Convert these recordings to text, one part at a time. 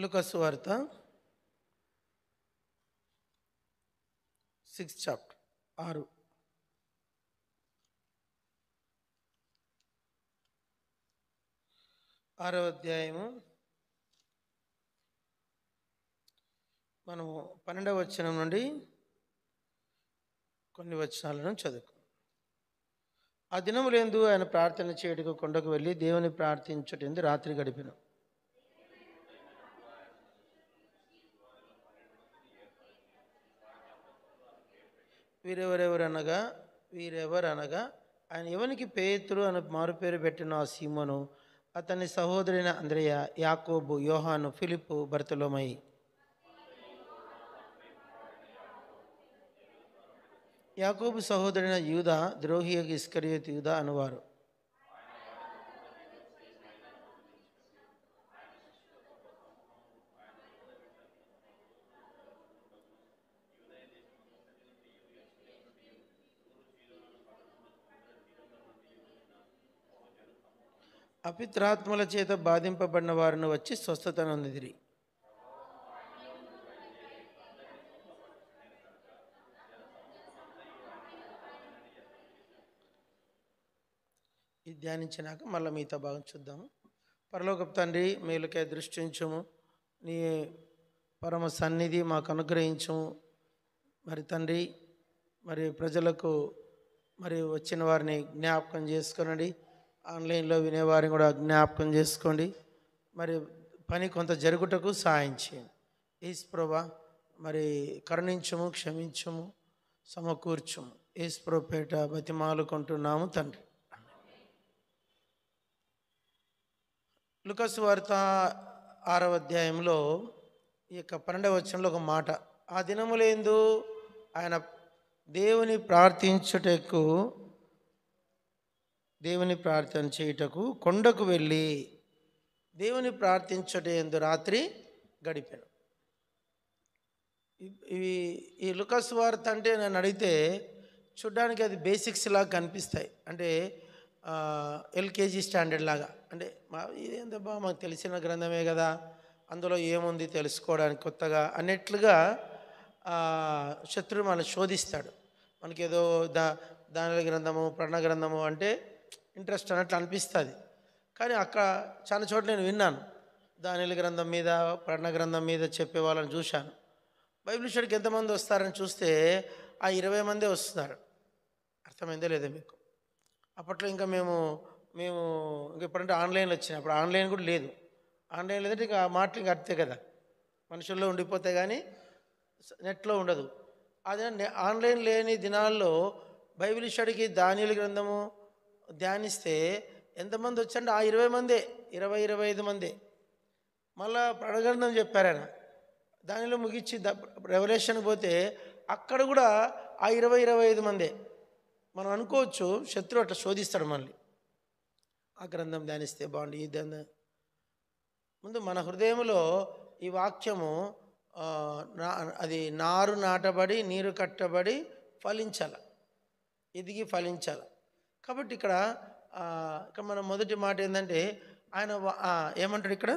లూకా సువార్త 6th chapter 6వ అధ్యాయము మనము 12వ వచనం నుండి కొన్ని వచనాలను చదువుకు. ఆ దినములందు ఆయన ప్రార్థన చేయుటకు కొండకు వెళ్ళి దేవుని ప్రార్థించుటందు రాత్రి గడిపెను. వీరెవరనగా ఆయన ఎవనికి పేతురు అని మారుపేరు పెట్టిన ఆ సీమోను, అతని సహోదరైన అంద్రెయ, యాకోబు, యోహాను, ఫిలిప్పు, బర్తలోమయి, యాకోబు సహోదరైన యూదా, ద్రోహి ఇస్కరియోతు యూదా అనువారు. అపిత్రాత్మల చేత బాధింపబడిన వారిని వచ్చి స్వస్థత నొందిరి. ఇది ధ్యానించినాక మళ్ళీ మిగతా భాగం చూద్దాము. పరలోకపు తండ్రి, మేలుకై దృష్టించము, నీ పరమ సన్నిధి మాకు అనుగ్రహించము. మరి తండ్రి, మరి ప్రజలకు మరి వచ్చిన వారిని జ్ఞాపకం చేసుకొనండి. ఆన్లైన్లో వినేవారిని కూడా జ్ఞాపకం చేసుకోండి. మరి పని కొంత జరుగుటకు సహాయం చేయండి. యేసు ప్రభువా, మరి కరుణించము, క్షమించము, సమకూర్చము. యేసు ప్రభు పేట బతిమాలుకుంటున్నాము తండ్రి. లూకా సువార్త 6వ అధ్యాయంలో ఈ యొక్క 12వ వచనంలో ఒక మాట, ఆ దినములందు ఆయన దేవుని ప్రార్థన చేయుటకు కొండకు వెళ్ళి దేవుని ప్రార్థించుటయందు రాత్రి గడిపాను. ఈ లూకా సువార్త అంటే నన్ను అడిగితే చూడ్డానికి అది బేసిక్స్ లాగా కనిపిస్తాయి. అంటే ఎల్కేజీ స్టాండర్డ్ లాగా, అంటే ఇదేందబ్బా మాకు తెలిసిన గ్రంథమే కదా, అందులో ఏముంది తెలుసుకోవడానికి కొత్తగా అన్నట్లుగా శత్రువు మనల్ని శోధిస్తాడు. మనకేదో దానిల గ్రంథము, ప్రణ గ్రంథము అంటే ఇంట్రెస్ట్ అన్నట్లు అనిపిస్తుంది. కానీ అక్కడ చాలా చోట్ల నేను విన్నాను, దానిల గ్రంథం మీద, ప్రణ గ్రంథం మీద చెప్పే వాళ్ళని చూశాను. బైబిల్ స్టడీకి ఎంతమంది వస్తారని చూస్తే ఆ 20 మందే వస్తున్నారు. అర్థమైందో లేదో మీకు? అప్పట్లో ఇంకా మేము ఇప్పుడంటే ఆన్లైన్లో వచ్చినాయి. అప్పుడు ఆన్లైన్ కూడా లేదు. ఆన్లైన్ లేదంటే ఇంకా మాటలు ఇంకా అర్థే కదా, మనుషుల్లో ఉండిపోతే కానీ నెట్లో ఉండదు. అదే ఆన్లైన్ లేని దినాల్లో బైబిల్ స్టడీకి దానియేలు గ్రంథము ధ్యానిస్తే ఎంతమంది వచ్చంటే ఆ 20 మందే, 25 మందే. మళ్ళా ప్రణగ్రంథం చెప్పారు ఆయన, దానిలో ముగించి రెవల్యూషన్కి పోతే అక్కడ కూడా ఆ 25 మందే. మనం అనుకోవచ్చు శత్రువు అట్లా శోధిస్తాడు మనల్ని. ఆ గ్రంథం ధ్యానిస్తే బాగుంది, ఈ ధ్యానం. ముందు మన హృదయంలో ఈ వాక్యము అది నారు నాటబడి, నీరు కట్టబడి ఫలించాల, ఎదిగి ఫలించాల. కాబట్టి ఇక్కడ మన మొదటి మాట ఏంటంటే ఆయన ఏమంటాడు ఇక్కడ,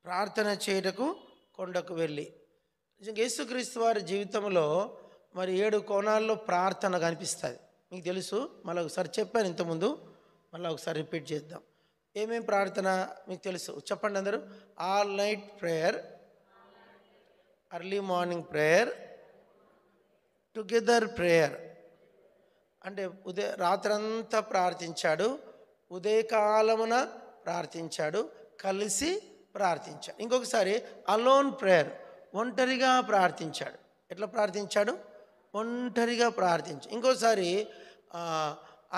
ప్రార్థన చేయుటకు కొండకు వెళ్ళి. యేసుక్రీస్తు వారి జీవితంలో మరి 7 కోణాల్లో ప్రార్థన కనిపిస్తుంది. మీకు తెలుసు, మళ్ళీ ఒకసారి చెప్పాను ఇంతకుముందు, మళ్ళీ ఒకసారి రిపీట్ చేద్దాం. ఏమేమి ప్రార్థన మీకు తెలుసు చెప్పండి అందరూ. All night prayer, early morning prayer, together prayer. అంటే రాత్రంతా ప్రార్థించాడు, ఉదయకాలమున ప్రార్థించాడు, కలిసి ప్రార్థించాడు. ఇంకొకసారి అలోన్ ప్రేయర్, ఒంటరిగా ప్రార్థించాడు. ఎట్లా ప్రార్థించాడు? ఒంటరిగా ప్రార్థించాడు. ఇంకోసారి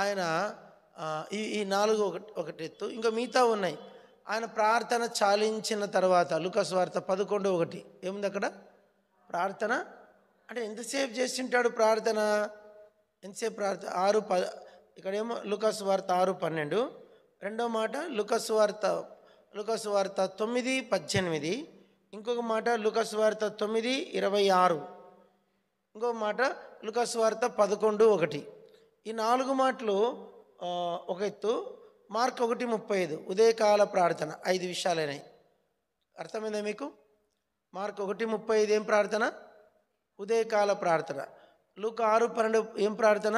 ఆయన ఈ 4 ఒకటి ఎత్తు, ఇంకా మిగతా ఉన్నాయి. ఆయన ప్రార్థన చాలించిన తర్వాత లూకా సువార్త 11:1 ఏముంది అక్కడ? ప్రార్థన అంటే ఎంతసేపు చేస్తుంటాడు ప్రార్థన? ఎంతసేపు ప్రార్థన? 6:10. ఇక్కడేమో లూకా సువార్త 6:12. రెండో మాట లూకా సువార్త 9:18. ఇంకొక మాట లూకా సువార్త 9:26. ఇంకొక మాట లూకా సువార్త 11:1. ఈ 4 మాటలు ఒక ఎత్తు. మార్క్ 1:35 ఉదయకాల ప్రార్థన 5 విషయాలైనాయి. అర్థమైందా మీకు? మార్కు 1:35 ఏం ప్రార్థన? ఉదయకాల ప్రార్థన. లూకా 6:12 ఏం ప్రార్థన?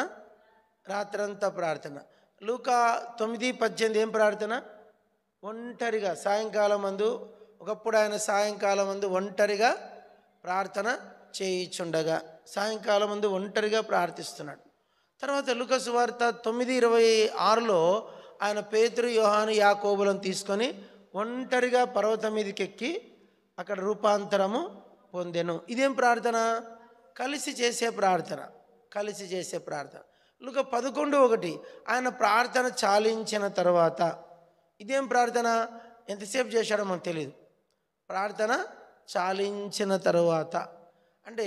రాత్రంతా ప్రార్థన. లూకా 9:18 ఏం ప్రార్థన? ఒంటరిగా సాయంకాలం మందు. ఒకప్పుడు ఆయన సాయంకాలం మందు ఒంటరిగా ప్రార్థన చేయిచుండగా సాయంకాలం మందు ఒంటరిగా ప్రార్థిస్తున్నాడు. తర్వాత లూకా సువార్త 9:26లో ఆయన పేతురు, యోహాను, యాకోబులను తీసుకొని ఒంటరిగా పర్వతం మీదకి ఎక్కి అక్కడ రూపాంతరము పొందెను. ఇదేం ప్రార్థన? కలిసి చేసే ప్రార్థన. కలిసి చేసే ప్రార్థన. లూకా 11:1 ఆయన ప్రార్థన చాలించిన తర్వాత ఇదేం ప్రార్థన? ఎంతసేపు చేశాడో మనకు తెలియదు. ప్రార్థన చాలించిన తర్వాత అంటే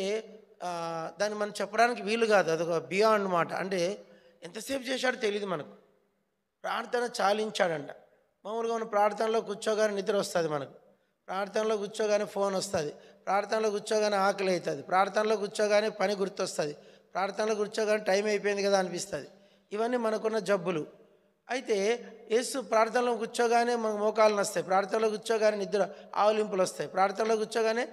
దాన్ని మనం చెప్పడానికి వీలు కాదు, అదొక బియాండ్ మాట. అంటే ఎంతసేపు చేశాడో తెలియదు మనకు. ప్రార్థన చాలించాడంట. మామూలుగా మన ప్రార్థనలో కూర్చోగానే నిద్ర వస్తుంది మనకు, ప్రార్థనలో కూర్చోగానే ఫోన్ వస్తుంది, ప్రార్థనలో కూర్చోగానే ఆకలి అవుతుంది, ప్రార్థనలో కూర్చోగానే పని గుర్తొస్తుంది, ప్రార్థనలో కూర్చోగానే టైం అయిపోయింది కదా అనిపిస్తుంది. ఇవన్నీ మనకున్న జబ్బులు. అయితే యేసు ప్రార్థనలో కూర్చోగానే మనకు మోకాళ్ళు వస్తాయి, ప్రార్థనలో కూర్చోగానే నిద్ర ఆవలింపులు వస్తాయి, ప్రార్థనలో కూర్చోగానే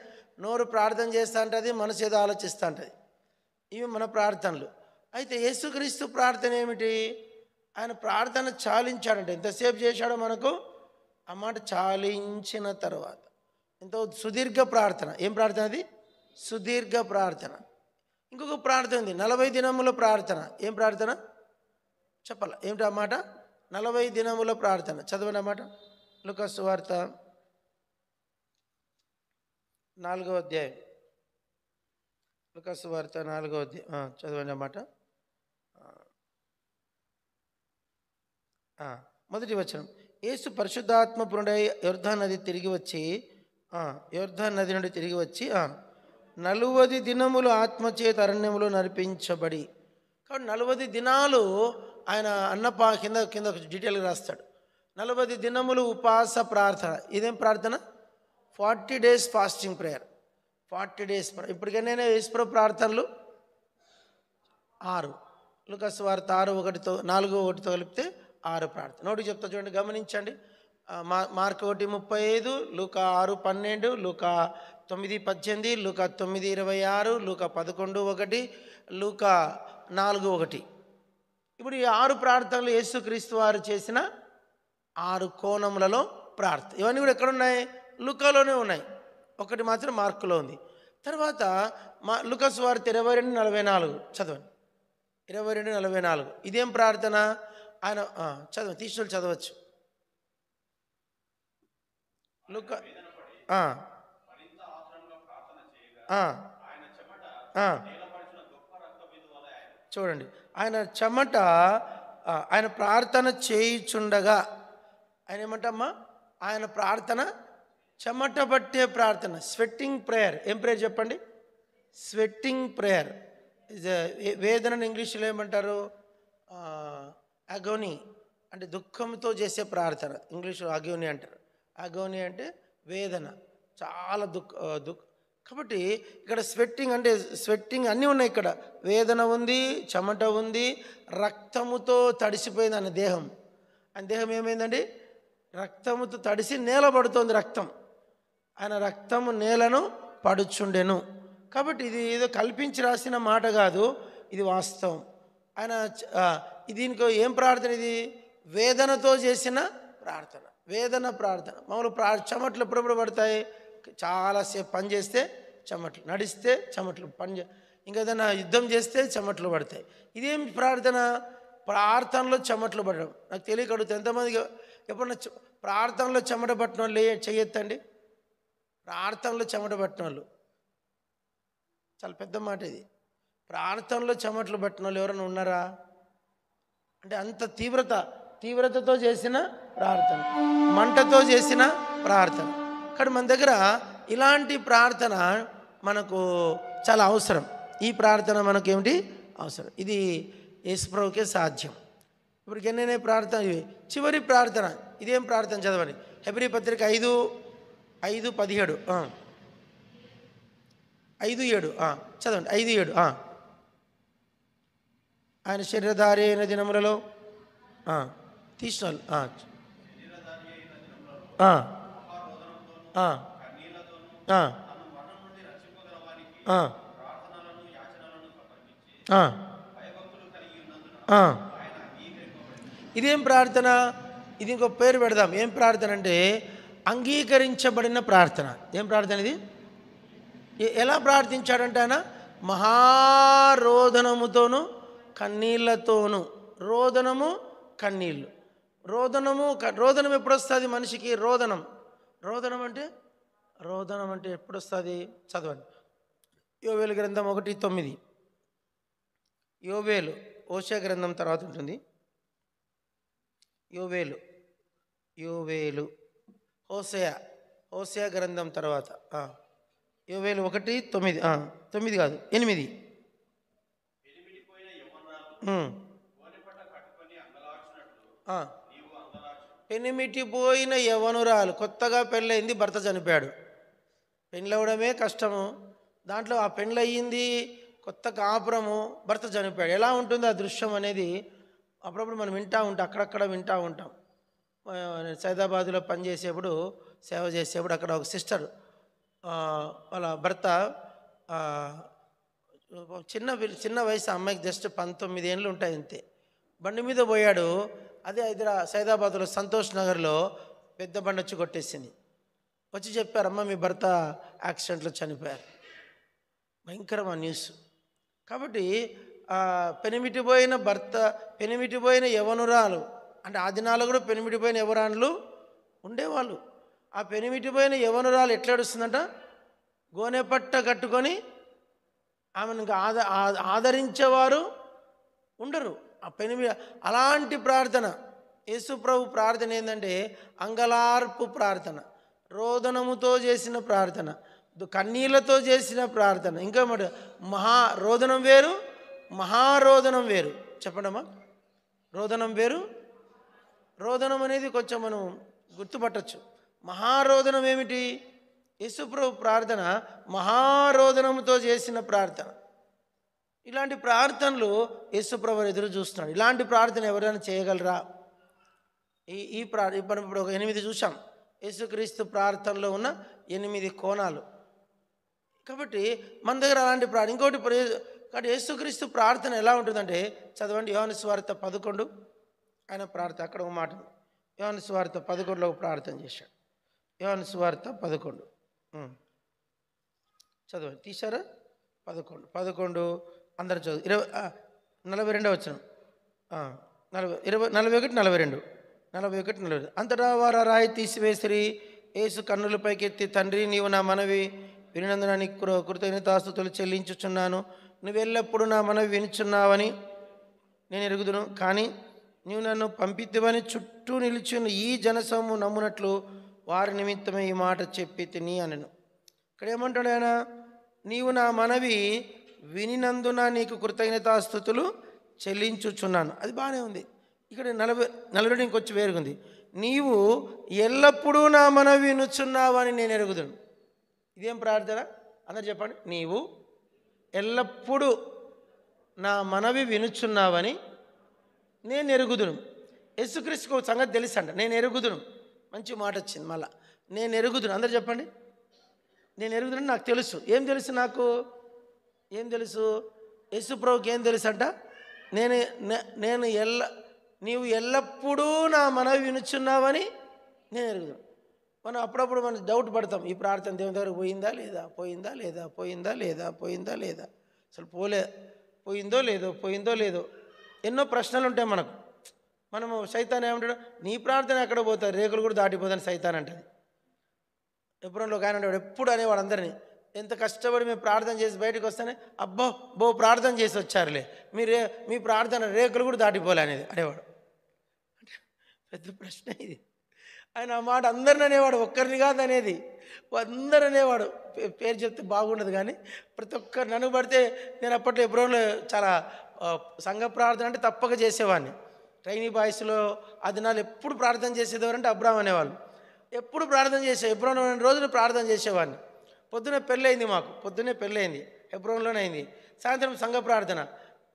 నోరు ప్రార్థన చేస్తూ ఉంటుంది, మనసు ఏదో ఆలోచిస్తూ ఉంటుంది. ఇవి మన ప్రార్థనలు. అయితే యేసుక్రీస్తు ప్రార్థన ఏమిటి? ఆయన ప్రార్థన చాలించాడంటే ఎంతసేపు చేశాడో మనకు ఆ మాట చాలించిన తర్వాత. ఎంతో సుదీర్ఘ ప్రార్థన. ఏం ప్రార్థన అది? సుదీర్ఘ ప్రార్థన. ఇంకొక ప్రార్థన ఉంది, 40 దినముల ప్రార్థన. ఏం ప్రార్థన చెప్పాల? ఏమిటి ఆ మాట? 40 దినముల ప్రార్థన. చదవండి అన్నమాట. లూకా సువార్త 4వ అధ్యాయం. లూకా సువార్త 4వ అధ్యాయం చదవండి అన్నమాట. మొదటి వచనం. యేసు పరిశుద్ధాత్మపురుడై యొర్దాను నది నుండి తిరిగి వచ్చి 40 దినములు ఆత్మచేత అరణ్యములో నడిపించబడి. కాబట్టి 40 దినాలు ఆయన కింద డీటెయిల్గా రాస్తాడు. 40 దినములు ఉపవాస ప్రార్థన. ఇదేం ప్రార్థన? 40 days ఫాస్టింగ్ ప్రేయర్. 40 days. ఇప్పటికైనా యేసుప్రభు ప్రార్థనలు 6. లూకా సువార్త 4:1తో కలిపితే 6 ప్రార్థన. నోటికి చెప్తా చూడండి, గమనించండి. మార్కు 1:35, లూకా 6:12, లూకా 9:18, లూకా 9:26, లూకా 11:1, లూకా 4:1. ఇప్పుడు ఈ 6 ప్రార్థనలు యేసుక్రీస్తు వారు చేసిన 6 కోణములలో ప్రార్థన. ఇవన్నీ కూడా ఎక్కడున్నాయి? లూకాలోనే ఉన్నాయి. ఒకటి మాత్రం మార్కులో ఉంది. తర్వాత లూకా సువార్త 22:44 చదవండి. 22:44 ఇదేం ప్రార్థన? ఆయన చదవండి, తీసుకొని చదవచ్చు. లూకా చూడండి, ఆయన చెమట ఆయన ప్రార్థన చేయుచుండగా ఆయన ఏమంటమ్మా? ఆయన ప్రార్థన చెమట పట్టే ప్రార్థన, స్వెట్టింగ్ ప్రేయర్. ఏం ప్రేయర్ చెప్పండి? Sweating prayer. వేదనను ఇంగ్లీష్లో ఏమంటారు? అగోని అంటే దుఃఖంతో చేసే ప్రార్థన. ఇంగ్లీష్లో అగోని అంటారు. అగోని అంటే వేదన, చాలా దుఃఖ. కాబట్టి ఇక్కడ స్వెట్టింగ్ అంటే స్వెట్టింగ్ అన్నీ ఉన్నాయి. ఇక్కడ వేదన ఉంది, చెమట ఉంది, రక్తముతో తడిసిపోయింది ఆయన దేహం. ఆయన దేహం ఏమైందండి? రక్తముతో తడిసి నేల పడుతోంది రక్తం. ఆయన రక్తము నేలను పడుచుండెను. కాబట్టి ఇది ఏదో కల్పించి రాసిన మాట కాదు, ఇది వాస్తవం. ఆయన దీనికి ఏం ప్రార్థన? ఇది వేదనతో చేసిన ప్రార్థన. వేదన ప్రార్థన. మామూలు చెమట్లు ఎప్పుడెప్పుడు పడతాయి? చాలాసేపు పని చేస్తే చెమట్లు, నడిస్తే చెమట్లు, ఇంకా ఏదైనా యుద్ధం చేస్తే చెమట్లు పడతాయి. ఇదేం ప్రార్థన? ప్రార్థనలో చెమట్లు పడడం. నాకు తెలియక అడుగుతా, ఎంతమందికి ఎప్పుడన్నా ప్రార్థనలో చెమట పట్టిన వాళ్ళు చెయ్యొద్దండి. ప్రార్థనలో చెమట పట్టిన వాళ్ళు, చాలా పెద్ద మాట ఇది. ప్రార్థనలో చెమటలు పట్టిన వాళ్ళు ఎవరైనా ఉన్నారా? అంటే అంత తీవ్రతతో చేసిన ప్రార్థన, మంటతో చేసిన ప్రార్థన. కానీ మన దగ్గర ఇలాంటి ప్రార్థన మనకు చాలా అవసరం. ఈ ప్రార్థన మనకు ఏమిటి అవసరం? ఇది యేసుప్రభుకే సాధ్యం. ఇప్పుడు ఎన్నైనా ప్రార్థన ఇవి. చివరి ప్రార్థన ఇదేం ప్రార్థన? చదవండి. హెబ్రీ పత్రిక 5:17 5:7 చదవండి. 5:7 ఆయన శరీరధారి అయిన దినములలో తీసిన ఆ, ఆ, ఆ, ఆ. ఇదేం ప్రార్థన? ఇది ఇంకో పేరు పెడదాం. ఏం ప్రార్థన అంటే అంగీకరించబడిన ప్రార్థన. ఏం ప్రార్థన ఇది? ఎలా ప్రార్థించాడంటే ఆయన మహారోదనముతోను కన్నీళ్లతోను. రోదనము, కన్నీళ్ళు. రోదనం ఎప్పుడు వస్తుంది మనిషికి? రోదనం రోదనం అంటే రోదనం అంటే ఎప్పుడు వస్తుంది? చదవండి. యోవేలు గ్రంథం 1:9. యోవేలు హోషేయ గ్రంథం తర్వాత ఉంటుంది. యోవేలు హోషేయ గ్రంథం తర్వాత యోవేలు 1:9. 9 కాదు, 8. పెనిమిటిపోయిన యవనురాలు, కొత్తగా పెళ్ళయింది, భర్త చనిపోయాడు. పెళ్ళవడమే కష్టము. దాంట్లో ఆ పెళ్ళయింది, కొత్త కాపురము, భర్త చనిపోయాడు. ఎలా ఉంటుంది ఆ దృశ్యం అనేది అప్పుడప్పుడు మనం వింటూ ఉంటాం, అక్కడక్కడ వింటూ ఉంటాం. సైదాబాదులో పనిచేసేప్పుడు, సేవ చేసేప్పుడు అక్కడ ఒక సిస్టర్ వాళ్ళ భర్త చిన్న వయసు, అమ్మాయికి జస్ట్ 19 ఏళ్ళు ఉంటాయి అంతే. బండి మీద పోయాడు. అదే సైదాబాద్లో సంతోష్ నగర్లో పెద్ద బండి వచ్చి కొట్టేసింది. వచ్చి చెప్పారు, అమ్మ మీ భర్త యాక్సిడెంట్లో చనిపోయారు. భయంకరమైన న్యూస్. కాబట్టి పెనిమిటిపోయిన యవనురాలు అంటే ఆ దినాల్లో కూడా పెనిమిటిపోయిన యవరాన్లు ఉండేవాళ్ళు. ఆ పెనిమిటిపోయిన యవనురాలు ఎట్లా ఏడుస్తుందంట? గోనెపట్ట కట్టుకొని ఆమెను ఆదరించేవారు ఉండరు. అలాంటి ప్రార్థన యేసుప్రభు ప్రార్థన ఏంటంటే అంగలార్పు ప్రార్థన, రోదనముతో చేసిన ప్రార్థన, కన్నీళ్లతో చేసిన ప్రార్థన. ఇంకా రోదనం వేరు, మహారోదనం వేరు. చెప్పండమ్మా. రోదనం వేరు. రోదనం అనేది కొంచెం మనం గుర్తుపట్టచ్చు. మహారోదనం ఏమిటి? యేసుప్రభు ప్రార్థన మహారోదనముతో చేసిన ప్రార్థన. ఇలాంటి ప్రార్థనలు యేసుప్రభు ఎదురు చూస్తున్నాడు. ఇలాంటి ప్రార్థన ఎవరైనా చేయగలరా? మనం ఇప్పుడు ఒక 8 చూసాం. యేసుక్రీస్తు ప్రార్థనలో ఉన్న 8 కోణాలు. కాబట్టి మన దగ్గర అలాంటి ప్రార్థన. ఇంకోటి కాబట్టి యేసుక్రీస్తు ప్రార్థన ఎలా ఉంటుందంటే, చదవండి యోహాను సువార్త 11. ఆయన ప్రార్థన అక్కడ ఒక మాట. యోహాను సువార్త 11లో ప్రార్థన చేశాడు. యోహాను సువార్త 11 చదవండి. తీశారా? 11 అందరు చదువు. 42 వచనం. 41, 42. అంతటా వారు రాయి తీసివేసిరి. యేసు కన్నుల పైకెత్తి, తండ్రి నీవు నా మనవి వినినందున నీకు కృతజ్ఞతాస్తుతులు చెల్లించుచున్నాను. నువ్వెల్లప్పుడు నా మనవి వినుచున్నావని నేను ఎరుగుదును. కానీ నీవు నన్ను పంపితివని చుట్టూ నిలిచిన ఈ జనసమూహం నమ్మునట్లు వారి నిమిత్తమే ఈ మాట చెప్పి తిని అనను. ఇక్కడ ఏమంటాడు ఆయన? నీవు నా మనవి వినినందున నీకు కృతజ్ఞతాస్తుతులు చెల్లించుచున్నాను. అది బాగానే ఉంది. ఇక్కడ 40 ఇంకొచ్చి వేరుగుంది. నీవు ఎల్లప్పుడూ నా మనవి వినుచున్నావని నేను ఎరుగుదును. ఇదేం ప్రార్థన? అందరు చెప్పండి. నీవు ఎల్లప్పుడూ నా మనవి వినుచున్నావని నేను ఎరుగుదును. యేసుక్రీస్తుకు సంగతి తెలుసంట. నేను ఎరుగుదును. మంచి మాట వచ్చింది మళ్ళా. నేను ఎరుగుదును. అందరు చెప్పండి. నేను ఎరుగుదును. నాకు తెలుసు. ఏం తెలుసు? నాకు ఏం తెలుసు? యేసుప్రభుకి ఏం తెలుసు అంట? నీవు ఎల్లప్పుడూ నా మనవి వినుచున్నావని నేను ఎరుగుదును. మనం అప్పుడప్పుడు మనం డౌట్ పడతాం, ఈ ప్రార్థన దేవుని దగ్గర పోయిందా లేదా, పోయిందా లేదా, పోయిందా లేదా, పోయిందా లేదా, అసలు పోయిందో లేదో ఎన్నో ప్రశ్నలు ఉంటాయి మనకు. మనము సైతాన్ ఏమంటాడు? నీ ప్రార్థన ఎక్కడ పోతారు, రేకులు కూడా దాటిపోతాను సైతాన్ అంటది. ఎప్పుడో ఒక ఆయన ఉంటాడు, ఎప్పుడు అనేవాడు అందరినీ, ఎంత కష్టపడి మేము ప్రార్థన చేసి బయటకు వస్తేనే బో ప్రార్థన చేసి వచ్చారులే, మీ ప్రార్థన రేకులు కూడా దాటిపోలే అనేది అనేవాడు. పెద్ద ప్రశ్న ఇది. ఆయన ఆ మాట అందరిని అనేవాడు, ఒక్కరిని కాదు అనేది, అందరు అనేవాడు. పేరు చెప్తే బాగుండదు కానీ ప్రతి ఒక్కరు నన్ను పడితే నేను అప్పట్లో ఎబ్రోన్లో చాలా సంఘ ప్రార్థన అంటే తప్పక చేసేవాడిని. ట్రైనీ బాయ్స్లో ఆ దినాలు ఎప్పుడు ప్రార్థన చేసేదేవారంటే అబ్రామ్ అనేవాళ్ళు. ఎప్పుడు ప్రార్థన ఎబ్రోన్ రోజులు ప్రార్థన చేసేవాడిని. పొద్దున్నే పెళ్ళయింది మాకు, పొద్దున్నే పెళ్ళయింది, ఎబ్రోన్లోనే అయింది. సాయంత్రం సంఘ ప్రార్థన.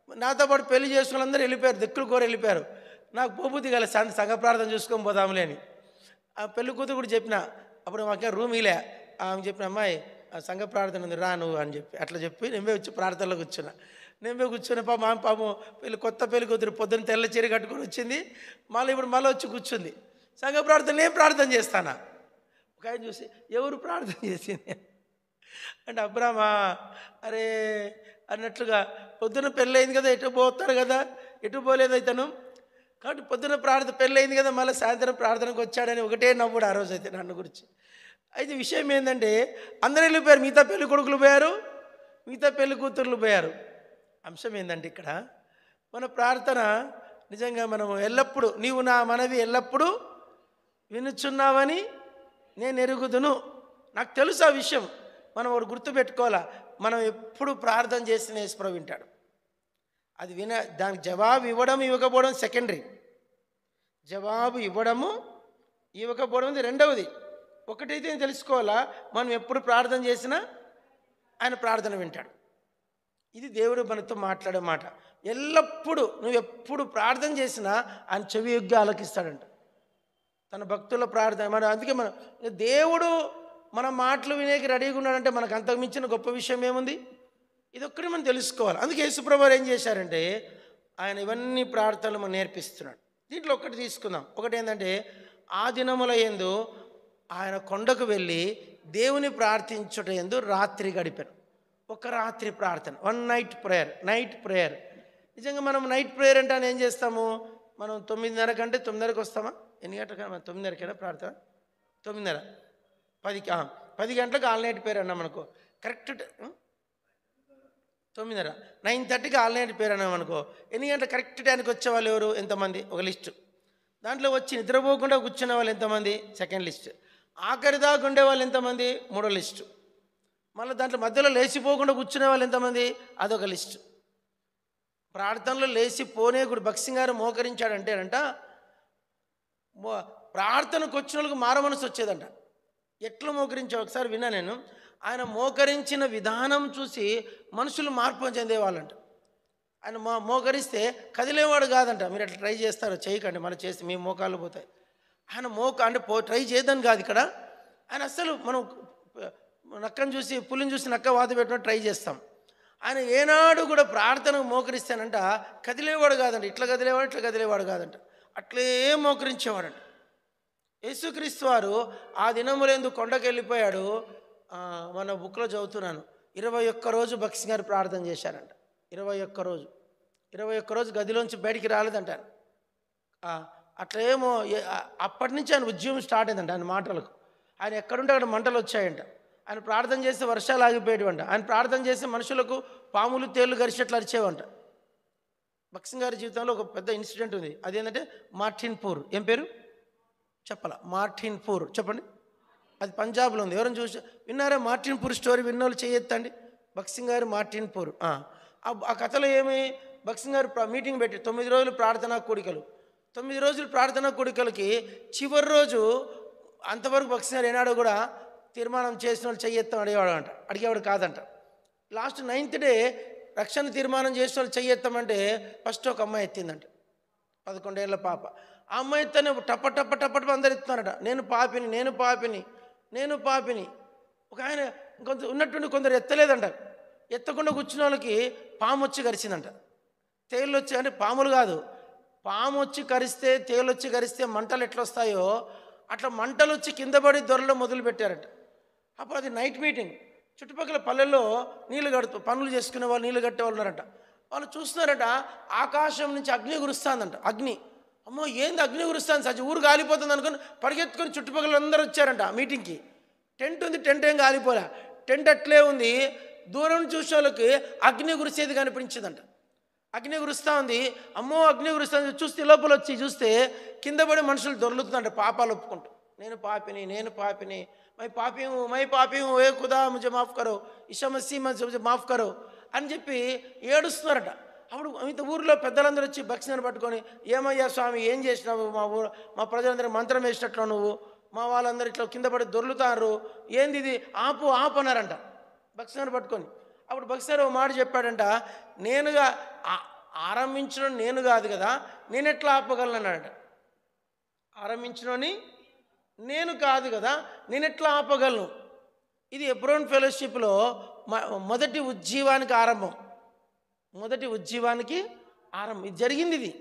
నాతో పాటు పెళ్లి చేసుకుని అందరూ వెళ్ళిపోయారు, దిక్కులు కోరి వెళ్ళిపోయారు. నాకు పోబుద్ది కాలే సంఘ ప్రార్థన చూసుకొని పోదాములే అని. ఆ పెళ్లి కూతురు కూడా చెప్పిన, అప్పుడు మాకేం రూమ్ ఇలే, ఆమె చెప్పిన అమ్మాయి సంఘ ప్రార్థన ఉంది రా నువ్వు అని చెప్పి అట్లా చెప్పి నేను వచ్చి ప్రార్థనలో కూర్చున్నా. నేను కూర్చున్న పాపం కొత్త పెళ్లి కూతురు పొద్దున్న తెల్ల చీర కట్టుకొని వచ్చింది. ఇప్పుడు మళ్ళీ వచ్చి కూర్చుంది. సంఘ ప్రార్థన నేను ప్రార్థన చేస్తానా? ఒక ఆయన చూసి ఎవరు ప్రార్థన చేసింది అంటే అబ్రామా అరే అన్నట్లుగా పొద్దున పెళ్ళయింది కదా, ఎటు పోతారు కదా, ఎటు పోలేదు అయితను. కాబట్టి పొద్దున పెళ్ళయింది కదా, మళ్ళీ సాయంత్రం ప్రార్థనకు వచ్చాడని ఒకటే నవ్వుడు ఆ రోజు అయితే నన్ను గురించి. అయితే విషయం ఏంటంటే అందరూ వెళ్ళిపోయారు, మిగతా పెళ్లి కొడుకులు పోయారు, మిగతా పెళ్లి కూతుర్లు పోయారు. అంశం ఏంటంటే ఇక్కడ మన ప్రార్థన నిజంగా మనము ఎల్లప్పుడూ నీవు నా మనవి ఎల్లప్పుడూ వినుచున్నావని నేను ఎరుగుదును. నాకు తెలుసు ఆ విషయం. మనం ఒకటి గుర్తుపెట్టుకోవాలా, మనం ఎప్పుడు ప్రార్థన చేసిన యేసుప్రభువు వింటాడు. అది దానికి జవాబు ఇవ్వడం ఇవ్వకపోవడం సెకండరీ. జవాబు ఇవ్వడము ఇవ్వకపోవడం ఇది రెండవది. ఒకటైతే నేను తెలుసుకోవాలా, మనం ఎప్పుడు ప్రార్థన చేసినా ఆయన ప్రార్థన వింటాడు. ఇది దేవుడు మనతో మాట్లాడే మాట. ఎల్లప్పుడూ నువ్వు ఎప్పుడు ప్రార్థన చేసినా ఆయన చెవి యొగ్గి ఆలకిస్తాడంట తన భక్తుల ప్రార్థన. అందుకే మనం దేవుడు మన మాటలు వినేకి రెడీగా ఉన్నాడంటే మనకు అంతకు మించిన గొప్ప విషయం ఏముంది? ఇదొక్కటి మనం తెలుసుకోవాలి. అందుకే యేసుప్రభువు ఏం చేశారంటే ఆయన ఇవన్నీ ప్రార్థనలు మనం నేర్పిస్తున్నాడు. దీంట్లో ఒకటి తీసుకుందాం. ఒకటి ఏంటంటే ఆ దినముల యందు ఆయన కొండకు వెళ్ళి దేవుని ప్రార్థించుట యందు రాత్రి గడిపారు. ఒక రాత్రి ప్రార్థన, 1 నైట్ ప్రేయర్. నైట్ ప్రేయర్ నిజంగా మనం నైట్ ప్రేయర్ అంటే ఏం చేస్తాము? మనం 9:30 కంటే 9:30కి వస్తామా? ఎన్ని గంటలకి? 9:30కైనా ప్రార్థన? 9:30 10 గంటలకు ఆల్ నైట్ ప్రేయర్ అన్నాం అనుకో, కరెక్ట్ 9:30 9:30కి ఆల్ నైట్ ప్రేయర్ అన్నాం అనుకో, ఎన్ని గంటల కరెక్ట్ టైంకి వచ్చేవాళ్ళు ఎవరు? ఎంతమంది? ఒక లిస్టు. దాంట్లో వచ్చి నిద్రపోకుండా కూర్చునే వాళ్ళు ఎంతమంది? Second list. ఆఖరి దాకా ఉండే వాళ్ళు ఎంతమంది? మూడో లిస్టు. మళ్ళీ దాంట్లో మధ్యలో లేచిపోకుండా కూర్చునే వాళ్ళు ఎంతమంది? అదొక లిస్టు. ప్రార్థనలో లేచిపోనే కూడా భక్సింగ్ గారు మోకరించాడంటేనంట ప్రార్థనకు వచ్చిన వాళ్ళకి మారమనసు వచ్చేదంట. ఎట్లా మోకరించా ఒకసారి విన్నా నేను. ఆయన మోకరించిన విధానం చూసి మనుషులు మార్పు చెందేవాళ్ళంట. ఆయన మోకరిస్తే కదిలేవాడు కాదంట. మీరు అట్లా ట్రై చేస్తారో చేయకండి, మనం చేస్తే మీ మోకాళ్ళు పోతాయి. ఆయన అంటే ట్రై చేయదని కాదు ఇక్కడ. ఆయన అస్సలు మనం నక్కను చూసి పులిని చూసి నక్క వాత పెట్టినట్టు ట్రై చేస్తాం. ఆయన ఏనాడు కూడా ప్రార్థనకు మోకరిస్తానంట కదిలేవాడు కాదంట. ఇట్లా కదిలేవాడు కాదంట. అట్లే మోకరించేవాడంట. యేసుక్రీస్తు వారు ఆ దినములందు కొండకు వెళ్ళిపోయాడు. మన బుక్లో చదువుతున్నాను, 21 రోజు భక్సింగ్ గారు ప్రార్థన చేశారంట. 21 రోజు గదిలోంచి బయటికి రాలేదంటారు. అట్లేమో అప్పటి నుంచి ఆయన ఉద్యమం స్టార్ట్ అయిందంట. ఆయన మాటలకు ఆయన ఎక్కడుంటే అక్కడ మంటలు వచ్చాయంట. ఆయన ప్రార్థన చేస్తే వర్షాలు ఆగిపోయేటివంట. ఆయన ప్రార్థన చేస్తే మనుషులకు పాములు తేళ్లు గరిచేట్లు అరిచేవంట. భక్సింగ్ గారి జీవితంలో ఒక పెద్ద ఇన్సిడెంట్ ఉంది. అదేంటంటే మార్టిన్పూర్. ఏం పేరు చెప్పాల? మార్టిన్పూర్ చెప్పండి. అది పంజాబ్లో ఉంది. ఎవరైనా చూసి విన్నారా మార్టిన్పూర్ స్టోరీ? విన్నోళ్ళు చేయొద్దండి. భక్సింగ్ గారు మార్టిన్పూర్. ఆ కథలో ఏమి? భక్సింగ్ గారు మీటింగ్ పెట్టి 9 రోజులు ప్రార్థనా కూడికలు. 9 రోజులు ప్రార్థనా కూడికలకి చివరి రోజు అంతవరకు భక్సింగ్ గారు ఏనాడు కూడా తీర్మానం చేసిన వాళ్ళు చెయ్యెత్తం అడిగేవాడు కాదంట. లాస్ట్ 9th డే రక్షణ తీర్మానం చేసిన వాళ్ళు చెయ్యెత్తమంటే ఫస్ట్ ఒక అమ్మాయి ఎత్తిందంట, 11 ఏళ్ల పాప. ఆ అమ్మాయి ఎత్తనే టప్ప అందరు ఎత్తున్నారట. నేను పాపిని. ఒక ఆయన కొంత ఉన్నట్టుండి కొందరు ఎత్తలేదంట. ఎత్తకుండా కూర్చున్న వాళ్ళకి పాము వచ్చి కరిచిందంట. తేళ్ళు వచ్చి, అంటే పాములు కాదు, పాము వచ్చి కరిస్తే తేళ్ళు వచ్చి కరిస్తే మంటలు ఎట్లా వస్తాయో అట్లా మంటలు వచ్చి కింద పడి దొరలో మొదలు పెట్టారట. అప్పుడు అది నైట్ మీటింగ్. చుట్టుపక్కల పల్లెల్లో పనులు చేసుకునే వాళ్ళు, నీళ్ళు కట్టే వాళ్ళు ఉన్నారట. వాళ్ళు చూస్తున్నారట, ఆకాశం నుంచి అగ్ని కురుస్తుందంట. అగ్ని, అమ్మో ఏంది అగ్ని కురుస్తుంది, సచి ఊరు కాలిపోతుంది అనుకుని పరిగెత్తుకొని చుట్టుపక్కల అందరూ వచ్చారంట మీటింగ్కి. టెంట్ ఉంది, టెంట్ ఏం కాలిపోలే, టెంట్ అట్లే ఉంది. దూరం చూసే వాళ్ళకి అగ్ని కురిసేది కనిపించిందంట. అగ్ని కురుస్తూ ఉంది, అమ్మో అగ్ని కురుస్తుంది. చూస్తే లోపల వచ్చి చూస్తే కింద పడి మనుషులు దొర్లుతుందంట పాపాలు ఒప్పుకుంటూ. నేను పాపిని, మై పాపి హూ ఏ ఖుదా ముझे మాఫ్ కరో, ఈసా మసీహ్ ముझे మాఫ్ కరో అని చెప్పి ఏడుస్తున్నారట. అప్పుడు ఇంత ఊరిలో పెద్దలందరూ వచ్చి భక్సింగ్ పట్టుకొని, ఏమయ్యా స్వామి ఏం చేసినావు, మా ప్రజలందరూ మంత్రం వేసినట్లు నువ్వు, మా వాళ్ళందరూ ఇట్లా కింద పడి దొర్లుతారు, ఏంది ఇది, ఆపు అన్నారంట భక్సింగ్ పట్టుకొని. అప్పుడు భక్సింగ్ ఒక మాట చెప్పాడంట, నేనుగా ఆరంభించడం నేను కాదు కదా, నేను ఎట్లా ఆపగలను అన్నాడట. ఆరంభించడని నేను కాదు కదా, నేను ఎట్లా ఆపగలను? ఇది ఎబ్రోన్ ఫెలోషిప్లో మొదటి ఉజ్జీవానికి ఆరంభం. మొదటి ఉజ్జీవానికి ఆరంభం ఇది జరిగింది ఇది.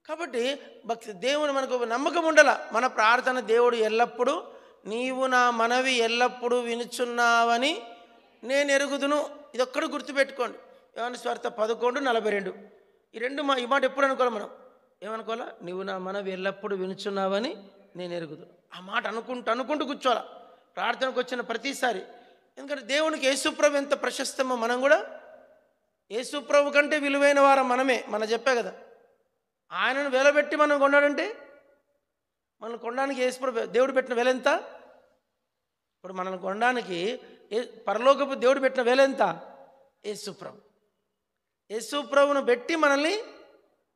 కాబట్టి భక్తి దేవుని మనకు నమ్మకం ఉండాల. మన ప్రార్థన దేవుడు ఎల్లప్పుడూ నీవు నా మనవి ఎల్లప్పుడూ వినుచున్నావని నేను ఎరుగుదును. ఇది ఒక్కడు గుర్తుపెట్టుకోండి. యోహాను సువార్త 11:42. ఈ మాట ఎప్పుడు అనుకోవాలి మనం? ఏమనుకోవాలా? నువ్వు నా మనవి ఎల్లప్పుడూ వినుచున్నావని నేను ఎరుగుదును. ఆ మాట అనుకుంటూ కూర్చోవాలా ప్రార్థనకు వచ్చిన ప్రతిసారి. ఎందుకంటే దేవునికి యేసుప్రభు ఎంత ప్రశస్తమో మనం కూడా యేసుప్రభు కంటే విలువైన వారం మనమే. మనం చెప్పే కదా, ఆయనను వెలబెట్టి మనం కొన్నాడంటే మనం కొనడానికి యేసుప్రభు దేవుడు పెట్టిన వెల ఎంత? ఇప్పుడు మనల్ని కొనడానికి పరలోకపు దేవుడు పెట్టిన వెల ఎంత? యేసుప్రభు. యేసుప్రభును పెట్టి మనల్ని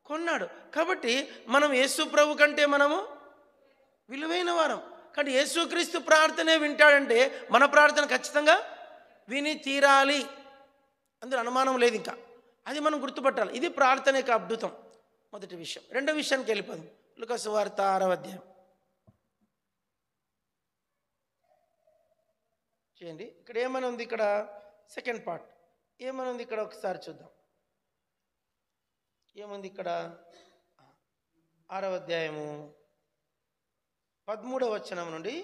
కొన్నాడు. కాబట్టి మనం యేసుప్రభు కంటే మనము విలువైన వారం. కానీ యేసుక్రీస్తు ప్రార్థనే వింటాడంటే మన ప్రార్థన ఖచ్చితంగా విని తీరాలి, అందులో అనుమానం లేదు. ఇంకా అది మనం గుర్తుపట్టాలి. ఇది ప్రార్థన యొక్క అద్భుతం. మొదటి విషయం. రెండో విషయానికి వెళ్ళిపోదాం. లూకా సువార్త 6వ అధ్యాయం చేయండి. ఇక్కడ ఏమని ఉంది? ఇక్కడ సెకండ్ పార్ట్ ఏమని ఉంది? ఇక్కడ ఒకసారి చూద్దాం. ఏముంది ఇక్కడ? 6వ అధ్యాయము 13వ వచనం నుండి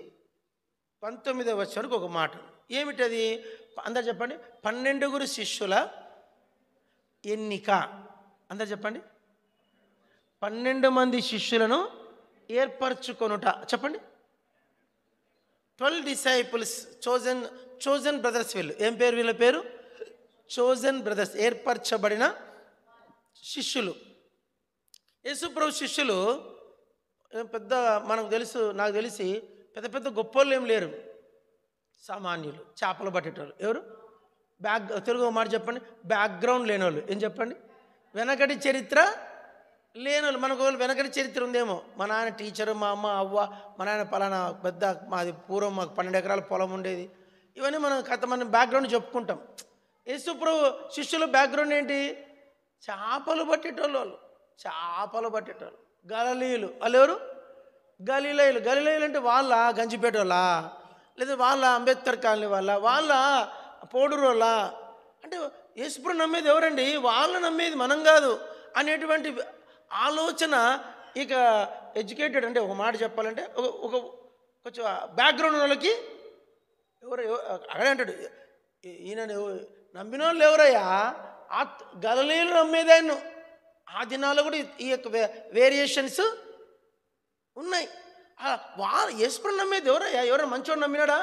19వ వచనం వరకు ఒక మాట. ఏమిటది? అందరు చెప్పండి. 12 శిష్యుల ఎన్నిక. అందరు చెప్పండి. 12 మంది శిష్యులను ఏర్పరచుకొనుట. చెప్పండి. 12 disciples chosen brothers. వీళ్ళు ఏం పేరు? వీళ్ళ పేరు చోజన్ బ్రదర్స్, ఏర్పరచబడిన శిష్యులు. యేసుప్రభు శిష్యులు పెద్ద మనకు తెలుసు, నాకు తెలిసి పెద్ద గొప్పోళ్ళు ఏం లేరు, సామాన్యులు, చేపలు పట్టేటోళ్ళు. ఎవరు? తెలుగు మాట చెప్పండి. బ్యాక్గ్రౌండ్ లేనోళ్ళు. ఏం చెప్పండి? వెనకటి చరిత్ర లేనోళ్ళు. మనకు వెనకటి చరిత్ర ఉందేమో. మా నాన్న టీచరు, మా అమ్మ అవ్వ, మా నాన్న పలానా పెద్ద, మాది పూర్వం మాకు 12 ఎకరాల పొలం ఉండేది. ఇవన్నీ మనం బ్యాక్గ్రౌండ్ చెప్పుకుంటాం. యేసుప్రభు శిష్యుల బ్యాక్గ్రౌండ్ ఏంటి? చేపలు పట్టేటోళ్ళు. గలిలీయులు. వాళ్ళు ఎవరు? గలిలయులు. గలిలయులు అంటే వాళ్ళ గంజిపేట వాళ్ళ, లేదా వాళ్ళ అంబేద్కర్ కాలనీ వాళ్ళ పోడూరు వాళ్ళ. అంటే యేసుప్రభు నమ్మేది ఎవరండి? వాళ్ళు నమ్మేది మనం కాదు అనేటువంటి ఆలోచన. ఇక ఎడ్యుకేటెడ్ అంటే ఒక మాట చెప్పాలంటే ఒక కొంచెం బ్యాక్గ్రౌండ్ వాళ్ళకి ఎవరు అక్కడే అంటాడు, ఈయన నమ్మిన వాళ్ళు ఎవరయ్యా? గలిలీయులు నమ్మేది ఆయన. ఆ దినాల్లో కూడా ఈ యొక్క వేరియేషన్స్ ఉన్నాయి. వాళ్ళు యేసుప్రభు నమ్మేది ఎవరయ్యా? ఎవరైనా మంచోడు నమ్మినాడా?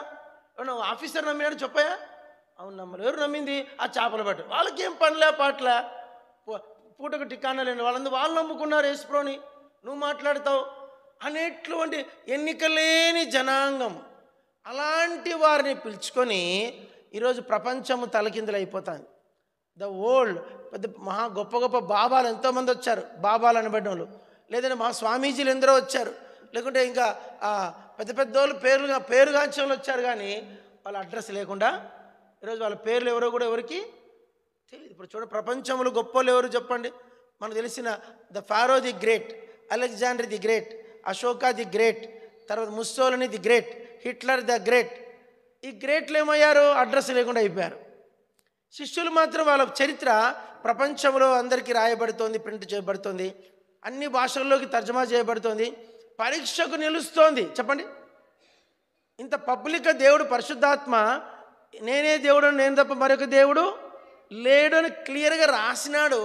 ఎవరైనా ఆఫీసర్ నమ్మినాడు చెప్పయా? అవును నమ్మరు. ఎవరు నమ్మింది? ఆ చేపల పట్టు. వాళ్ళకి ఏం పనిలే పాటలే, పూటకు టికానా లేని వాళ్ళు నమ్ముకున్నారు యేసుప్రభుని. నువ్వు మాట్లాడతావు అనేటువంటి ఎన్నికలేని జనాంగం. అలాంటి వారిని పిలుచుకొని ఈరోజు ప్రపంచము తలకిందులైపోతుంది. ద వరల్డ్ పెద్ద మహా గొప్ప బాబాలు ఎంతోమంది వచ్చారు, బాబాలు అనబడిన వాళ్ళు. లేదంటే మా స్వామీజీలు ఎందరో వచ్చారు, లేకుంటే ఇంకా పెద్దోళ్ళు పేరుగాంచిన వాళ్ళు వచ్చారు. కానీ వాళ్ళ అడ్రస్ లేకుండా ఈరోజు వాళ్ళ పేర్లు ఎవరో కూడా ఎవరికి తెలియదు. ఇప్పుడు చూడ ప్రపంచంలో గొప్పలు ఎవరు చెప్పండి? మనకు తెలిసిన the Pharaoh the great, Alexander the great, Ashoka the great, తర్వాత Mussolini the great, Hitler the great. ఈ గ్రేట్లు ఏమయ్యారు? అడ్రస్ లేకుండా అయిపోయారు. శిష్యులు మాత్రం వాళ్ళ చరిత్ర ప్రపంచంలో అందరికీ రాయబడుతోంది, ప్రింట్ చేయబడుతోంది, అన్ని భాషల్లోకి తర్జమా చేయబడుతోంది, పరీక్షకు నిలుస్తోంది. చెప్పండి. ఇంత పబ్లిక్గా దేవుడు పరిశుద్ధాత్మ నేనే దేవుడు, నేను తప్ప మరొక దేవుడు లేడు అని క్లియర్గా రాసినాడు.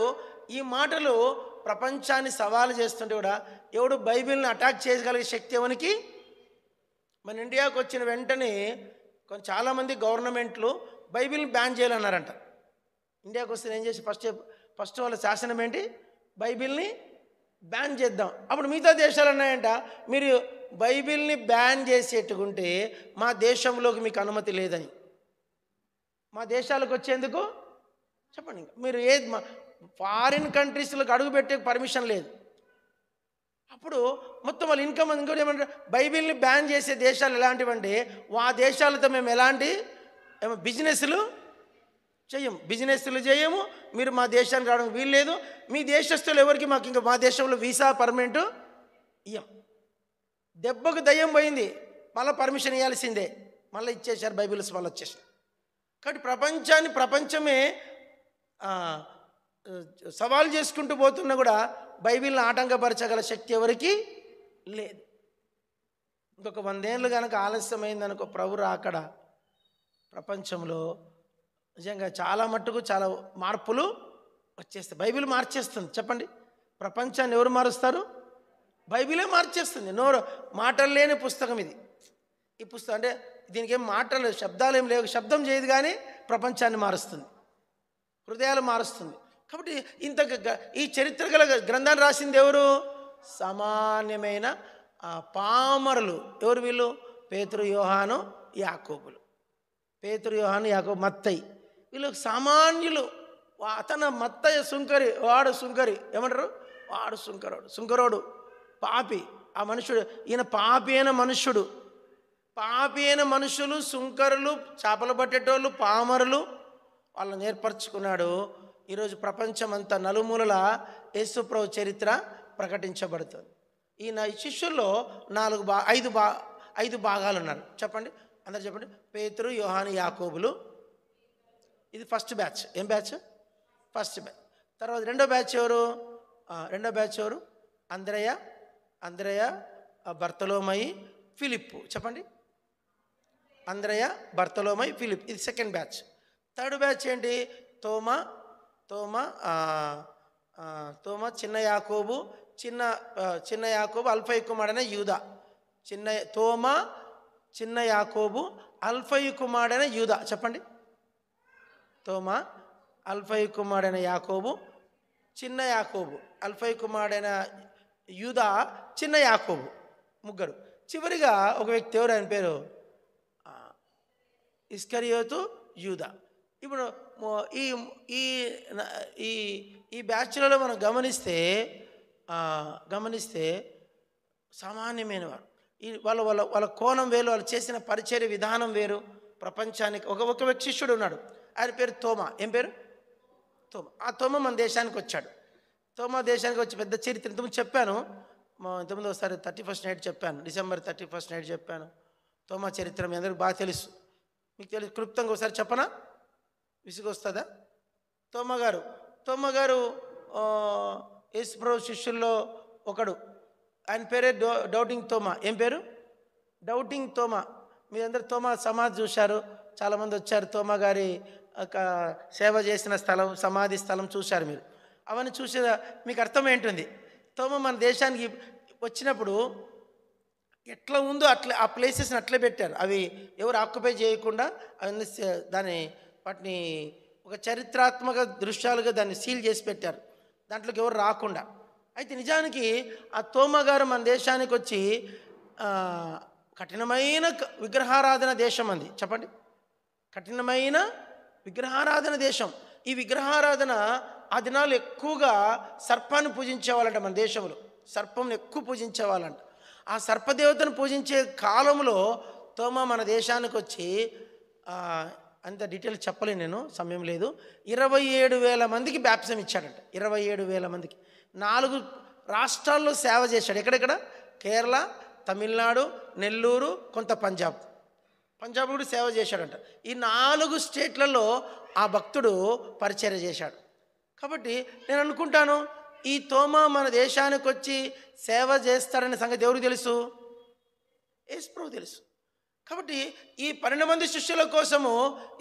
ఈ మాటలు ప్రపంచాన్ని సవాలు చేస్తుంటే కూడా ఎవడు బైబిల్ని అటాక్ చేయగలిగే శక్తి ఎవరికి? మన ఇండియాకు వచ్చిన వెంటనే చాలామంది గవర్నమెంట్లు బైబిల్ని బ్యాన్ చేయాలన్నారంట. ఇండియాకు వస్తే ఏం చేసి ఫస్ట్ వాళ్ళ శాసనం ఏంటి? బైబిల్ని బ్యాన్ చేద్దాం. అప్పుడు మిగతా దేశాలు అన్నాయంట, మీరు బైబిల్ని బ్యాన్ చేసేట్టుకుంటే మా దేశంలోకి మీకు అనుమతి లేదని. మా దేశాలకు వచ్చేందుకు చెప్పండి. ఇంకా మీరు ఫారిన్ కంట్రీస్లోకి అడుగు పెట్టే పర్మిషన్ లేదు. అప్పుడు మొత్తం వాళ్ళ ఇన్కమ్ ఇంకోటి ఏమంటారు? బైబిల్ని బ్యాన్ చేసే దేశాలు ఎలాంటివంటే ఆ దేశాలతో మేము ఎలాంటి బిజినెస్లు చేయము, మీరు మా దేశానికి రావడం వీల్లేదు, మీ దేశస్తులు ఎవరికి మాకు ఇంకా మా దేశంలో వీసా పర్మనెంట్ ఇయ్యం. దెబ్బకు దయ్యం పోయింది, మళ్ళీ పర్మిషన్ ఇవ్వాల్సిందే. మళ్ళీ ఇచ్చేశారు, బైబిల్స్ మళ్ళీ వచ్చేసారు. కాబట్టి ప్రపంచమే సవాల్ చేసుకుంటూ పోతున్నా కూడా బైబిల్ని ఆటంకపరచగల శక్తి ఎవరికి లేదు. ఇంకొక 100 ఏళ్ళు కనుక ఆలస్యమైందనుకో ప్రభు రాకడ, ప్రపంచంలో నిజంగా చాలా మట్టుకు చాలా మార్పులు వచ్చేస్తాయి. బైబిల్ మార్చేస్తుంది. చెప్పండి, ప్రపంచాన్ని ఎవరు మారుస్తారు? బైబిలే మార్చేస్తుంది. మాటలు లేని పుస్తకం ఇది. ఈ పుస్తకం అంటే దీనికి ఏం మాటలు, శబ్దాలు ఏం లేవు, శబ్దం చేయదు కానీ ప్రపంచాన్ని మారుస్తుంది, హృదయాలు మారుస్తుంది. కాబట్టి ఈ చరిత్ర గల గ్రంథాన్ని రాసింది ఎవరు? సామాన్యమైన పామరులు. ఎవరు వీళ్ళు? పేతురు, యోహాను, యాకోబులు. పేతురు, యోహాను, యాకోబు, మత్తయి, వీళ్ళు సామాన్యులు. అతను మత్తయ్య సుంకరి, వాడు సుంకరి. ఏమంటారు? వాడు సుంకరోడు, పాపి. ఆ మనుషుడు, ఈయన పాపి అయిన మనుష్యుడు. పాపి అయిన మనుషులు, సుంకరులు, చేపలు పట్టేటోళ్ళు, పామరులు, వాళ్ళని ఏర్పరచుకున్నాడు. ఈరోజు ప్రపంచమంతా నలుమూలల యేసుప్రభు చరిత్ర ప్రకటించబడుతుంది. ఈయన శిష్యుల్లో 5 భాగాలు ఉన్నారు. చెప్పండి, అందరు చెప్పండి. పేతురు, యోహాను, యాకోబులు. ఇది ఫస్ట్ బ్యాచ్. ఏం బ్యాచ్? First batch. తర్వాత రెండో బ్యాచ్ ఎవరు? అంద్రయ, బర్తలోమయి, ఫిలిప్పు. చెప్పండి, అంద్రయ, బర్తలోమయి, ఫిలిప్. ఇది సెకండ్ బ్యాచ్. థర్డ్ బ్యాచ్ ఏంటి? తోమా, చిన్న యాకోబు, చిన్న యాకోబు, అల్ఫయి కుమారుడైన యూదా. చిన్న యాకోబు, అల్ఫయి కుమారుడైన యూదా. చెప్పండి, తోమా, అల్ఫయి కుమారుడైన యాకోబు, చిన్న యాకోబు, అల్ఫయి కుమారుడైన యూదా, చిన్న యాకోబు, ముగ్గురు. చివరిగా ఒక వ్యక్తి ఎవరు? ఆయన పేరు ఇస్కరియోతు యూదా. ఇప్పుడు ఈ బ్యాచ్లలో మనం గమనిస్తే సామాన్యమైన వారు. వాళ్ళ కోణం వేరు, వాళ్ళు చేసిన పరిచర్య విధానం వేరు. ప్రపంచానికి ఒక వ్యక్తి శిష్యుడు ఉన్నాడు, ఆయన పేరు తోమా. ఏం పేరు? తోమా. ఆ తోమా మన దేశానికి వచ్చాడు. తోమా దేశానికి వచ్చి పెద్ద చరిత్ర ఇంతకుముందు చెప్పాను. ఇంతకుముందు ఒకసారి 31st నైట్ చెప్పాను, December 31st నైట్ చెప్పాను. తోమా చరిత్ర మీ అందరికి బాగా తెలుసు. మీకు తెలుసు, క్లుప్తంగా ఒకసారి చెప్పనా? విసుగొస్తుందా? తోమా గారు యేసుప్రభు శిష్యుల్లో ఒకడు. ఆయన పేరే డౌటింగ్ తోమా. ఏం పేరు? డౌటింగ్ తోమా. మీరందరూ తోమా సమాధి చూశారు, చాలామంది వచ్చారు. తోమా గారి సేవ చేసిన స్థలం, సమాధి స్థలం చూశారు మీరు. అవన్నీ చూసే మీకు అర్థమేంటుంది? తోమా మన దేశానికి వచ్చినప్పుడు ఎట్లా ఉందో అట్లా ఆ ప్లేసెస్ని అట్లే పెట్టారు. అవి ఎవరు ఆక్యుపై చేయకుండా వాటిని ఒక చరిత్రాత్మక దృశ్యాలుగా దాన్ని సీల్ చేసి పెట్టారు, దాంట్లోకి ఎవరు రాకుండా. అయితే నిజానికి ఆ తోమా గారు మన దేశానికి వచ్చి కఠినమైన విగ్రహారాధన దేశం అంది. చెప్పండి, కఠినమైన విగ్రహారాధన దేశం. ఈ విగ్రహారాధన ఆ దినాలు ఎక్కువగా సర్పాన్ని పూజించేవాళ్ళంట. మన దేశంలో సర్పంను ఎక్కువ పూజించేవాళ్ళంట. ఆ సర్పదేవతను పూజించే కాలంలో తోమా మన దేశానికి వచ్చి, అంత డీటెయిల్ చెప్పలేను నేను, సమయం లేదు, 27,000 మందికి బ్యాప్టిజం ఇచ్చాడంట. 27,000 మందికి 4 రాష్ట్రాల్లో సేవ చేశాడు. ఎక్కడెక్కడ? కేరళ, తమిళనాడు, నెల్లూరు, కొంత పంజాబ్ కూడా సేవ చేశాడంట. ఈ 4 స్టేట్లలో ఆ భక్తుడు పరిచర్య చేశాడు. కాబట్టి నేను అనుకుంటాను, ఈ తోమా మన దేశానికి వచ్చి సేవ చేస్తాడనే సంగతి ఎవరికి తెలుసు? యేసుప్రభు తెలుసు. కాబట్టి ఈ 12 మంది శిష్యుల కోసము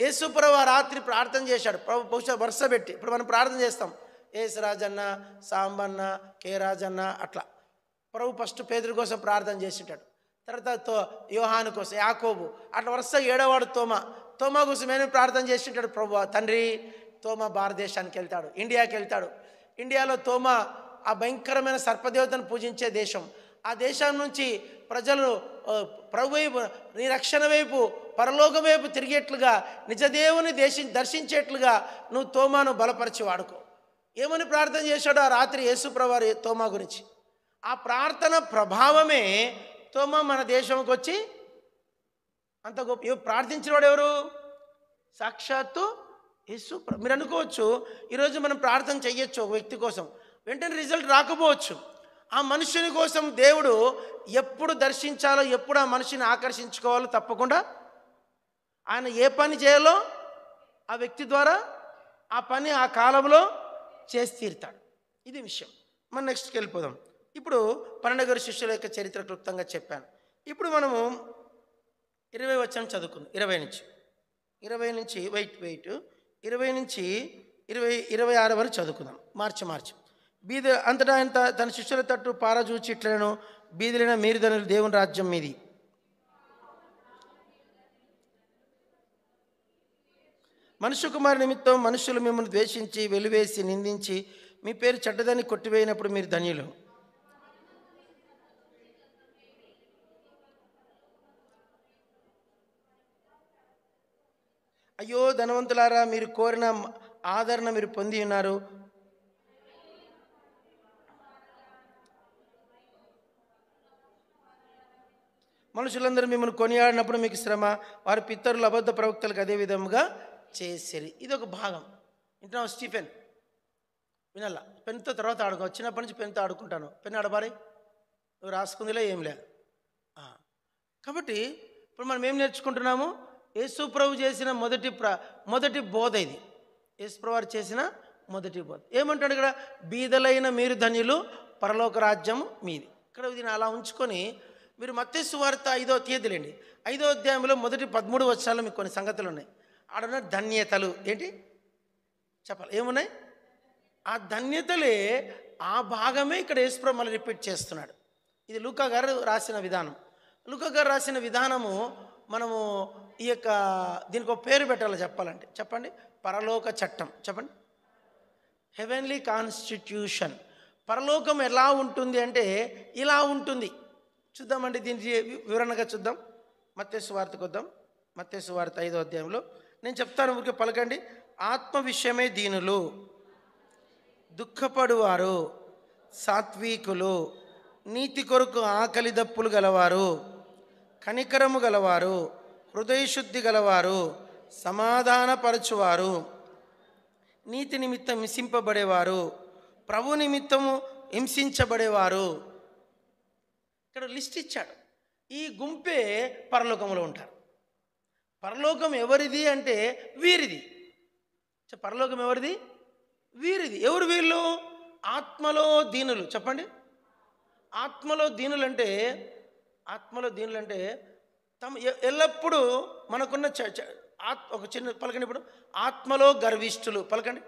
యేసుప్రభు రాత్రి ప్రార్థన చేశాడు. ప్రభు బహుశా వరుస పెట్టి, ఇప్పుడు మనం ప్రార్థన చేస్తాం, యేసురాజన్న, సాంబన్న, కే రాజన్న, అట్లా. ప్రభు ఫస్ట్ పేతురు కోసం ప్రార్థన చేసింటాడు, తర్వాత యోహాను కోసం, యాకోబు, అట్లా వరుస 7వ వాడు తోమా కోసం ఏమైనా ప్రార్థన చేసింటాడు. ప్రభు తండ్రి, తోమా భారతదేశానికి వెళ్తాడు, ఇండియాకి వెళ్తాడు. ఇండియాలో తోమా ఆ భయంకరమైన సర్పదేవతను పూజించే దేశం. ఆ దేశం నుంచి ప్రజలు ప్రభు వైపు, నీ రక్షణ వైపు, పరలోకం వైపు తిరిగేట్లుగా, నిజదేవుని దర్శించేట్లుగా నువ్వు తోమాను బలపరిచి వాడుకో. ఏమని ప్రార్థన చేశాడో ఆ రాత్రి యేసుప్రభు తోమా గురించి. ఆ ప్రార్థన ప్రభావమే తోమా మన దేశంకి వచ్చి అంత గొప్ప ప్రార్థించిన వాడు ఎవరు? సాక్షాత్తు యేసుప్రభు. మీరు అనుకోవచ్చు, ఈరోజు మనం ప్రార్థన చెయ్యొచ్చు ఒక వ్యక్తి కోసం, వెంటనే రిజల్ట్ రాకపోవచ్చు. ఆ మనుషుని కోసం దేవుడు ఎప్పుడు దర్శించాలో, ఎప్పుడు ఆ మనిషిని ఆకర్షించుకోవాలో తప్పకుండా ఆయన ఏ పని చేయాలో ఆ వ్యక్తి ద్వారా ఆ పని ఆ కాలంలో చేసి తీరుతాడు. ఇది విషయం. మనం నెక్స్ట్కి వెళ్ళిపోదాం. ఇప్పుడు 12 శిష్యుల యొక్క చరిత్ర క్లుప్తంగా చెప్పాను. ఇప్పుడు మనము 20 వచనం చదువుకుందాం. 20 నుంచి వెయిట్ 20 నుంచి 26 వరకు చదువుకుందాం. మార్చి బీద అంతటా ఆయన తన శిష్యుల తట్టు పారజూచి ఇట్లను, బీదిలైన మీరు ధనులు దేవుని రాజ్యం మీది. మనుష్య కుమారు నిమిత్తం మనుషులు మిమ్మల్ని ద్వేషించి వెలివేసి నిందించి మీ పేరు చెడ్డదని కొట్టివేయినప్పుడు మీరు ధన్యులు. అయ్యో ధనవంతులారా, మీరు కోరిన ఆదరణ మీరు పొంది ఉన్నారు. మనుషులందరూ మిమ్మల్ని కొనియాడినప్పుడు మీకు శ్రమ, వారి పితరులు అబద్ధ ప్రవక్తలకు అదే విధముగా చేసిరి. ఇది ఒక భాగం. ఇంటున్నావు స్టీఫెన్? వినాలా? పెన్తో తర్వాత ఆడుకో. చిన్నప్పటి నుంచి పెన్తో ఆడుకుంటాను. పెన్ ఆడబారి, నువ్వు రాసుకుందిలే ఏం లే. కాబట్టి ఇప్పుడు మనం ఏం నేర్చుకుంటున్నాము? యేసు ప్రభు చేసిన మొదటి బోధ ఇది. యేసు ప్రభు వారు చేసిన మొదటి బోధ ఏమంటాడు ఇక్కడ? బీదలైన మీరు ధన్యులు, పరలోక రాజ్యం మీది. ఇక్కడ దీన్ని అలా ఉంచుకొని మీరు మత్తయి సువార్త 5వ అధ్యాయంలేండి, 5వ అధ్యాయంలో మొదటి 13 వచనాల్లో మీకు కొన్ని సంగతులు ఉన్నాయి. ఆడున్న ధన్యతలు ఏంటి చెప్పాలి, ఏమున్నాయి? ఆ ధన్యతలే, ఆ భాగమే ఇక్కడ యేసుప్రభు మళ్ళీ రిపీట్ చేస్తున్నాడు. ఇది లూకా గారు రాసిన విధానం. లూకా గారు రాసిన విధానము మనము ఈ యొక్క దీనికి ఒక పేరు పెట్టాలి చెప్పాలంటే. చెప్పండి, పరలోక చట్టం. చెప్పండి, హెవెన్లీ కాన్స్టిట్యూషన్. పరలోకం ఎలా ఉంటుంది అంటే ఇలా ఉంటుంది. చూద్దామండి, దీనికి వివరణగా చూద్దాం. మత్తయి సువార్తకు వద్దాం. మత్తయి సువార్త 5వ అధ్యాయంలో నేను చెప్తాను, ఊరికే పలకండి. ఆత్మ విషయమే దీనులు, దుఃఖపడువారు, సాత్వికులు, నీతి కొరకు ఆకలి దప్పులు గలవారు, కనికరము గలవారు, హృదయశుద్ధి గలవారు, సమాధానపరచువారు, నీతి నిమిత్తం హింసింపబడేవారు, ప్రభు నిమిత్తము హింసించబడేవారు. ఇక్కడ లిస్ట్ ఇచ్చాడు. ఈ గుంపే పరలోకంలో ఉంటారు. పరలోకం ఎవరిది అంటే వీరిది. పరలోకం ఎవరిది? వీరిది. ఎవరు వీళ్ళు? ఆత్మలో దీనులు. చెప్పండి, ఆత్మలో దీనులంటే తమ ఎల్లప్పుడూ మనకున్న ఒక చిన్న పలకండి. ఇప్పుడు ఆత్మలో గర్విష్ఠులు. పలకండి.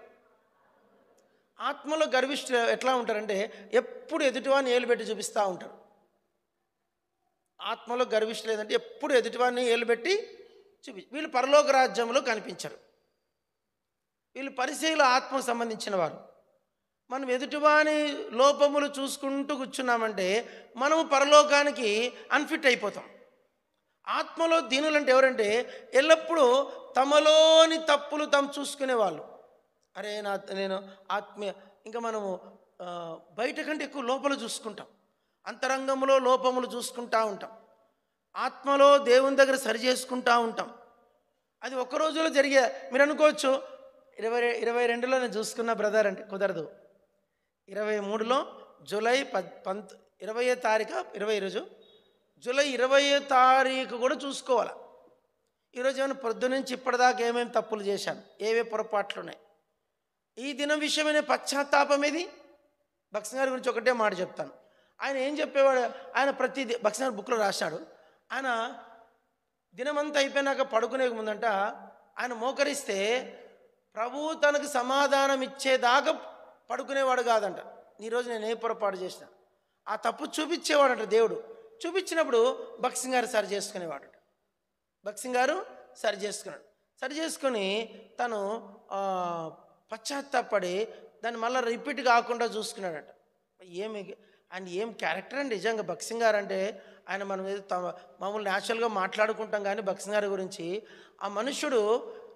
ఆత్మలో గర్విష్ఠులు ఎట్లా ఉంటారంటే ఎప్పుడు ఎదుటివాడిని ఏలు పెట్టి చూపిస్తూ ఉంటారు. ఆత్మలో గర్విష్ఠులు ఏదంటే ఎప్పుడు ఎదుటివాడిని ఏలు పెట్టి వీళ్ళు పరలోక రాజ్యంలో కనిపించరు. వీళ్ళు పరిశీల ఆత్మకు సంబంధించిన వారు. మనం ఎదుటివాని లోపములు చూసుకుంటూ కూర్చున్నామంటే మనము పరలోకానికి అన్ఫిట్ అయిపోతాం. ఆత్మలో దీనులంటే ఎవరంటే ఎల్లప్పుడూ తమలోని తప్పులు తాము చూసుకునేవాళ్ళు. అరే నేను ఆత్మీయ, ఇంకా మనము బయట కంటే ఎక్కువ లోపల చూసుకుంటాం. అంతరంగంలో లోపములు చూసుకుంటూ ఉంటాం. ఆత్మలో దేవుని దగ్గర సరి చేసుకుంటూ ఉంటాం. అది ఒక్క రోజులో జరిగే. మీరు అనుకోవచ్చు 22లో నేను చూసుకున్న బ్రదర్ అంటే కుదరదు. 23లో జూలై 20వ తారీఖు 20 ఈరోజు జూలై 20వ తారీఖు కూడా చూసుకోవాలి. ఈరోజు ఏమైనా పొద్దునుంచి ఇప్పటిదాకా ఏమేమి తప్పులు చేశాను, ఏవే పొరపాట్లు ఉన్నాయి, ఈ దినం విషయమైన పశ్చాత్తాపం ఏది? భక్సింగ్ గారి గురించి ఒకటే మాట చెప్తాను. ఆయన ఏం చెప్పేవాడు? ఆయన ప్రతి భక్సింగ్ గారి బుక్లో రాశాడు. ఆయన దినమంతా అయిపోయినాక పడుకునే ముందంట ఆయన మోకరిస్తే ప్రభువు తనకు సమాధానం ఇచ్చేదాకా పడుకునేవాడు కాదంట. ఈరోజు నేను ఏ పొరపాటు చేసిన ఆ తప్పు చూపించేవాడంట దేవుడు. చూపించినప్పుడు భక్సింగ్ గారు సరి చేసుకునేవాడట. భక్సింగ్ గారు సరి చేసుకుని తను పశ్చాత్తాపడి దాన్ని మళ్ళీ రిపీట్ కాకుండా చూసుకున్నాడట. ఏం క్యారెక్టర్ అండి నిజంగా భక్సింగ్ గారు అంటే. ఆయన మనం మామూలు న్యాచురల్గా మాట్లాడుకుంటాం కానీ భక్సింగ్ గారి గురించి ఆ మనుష్యుడు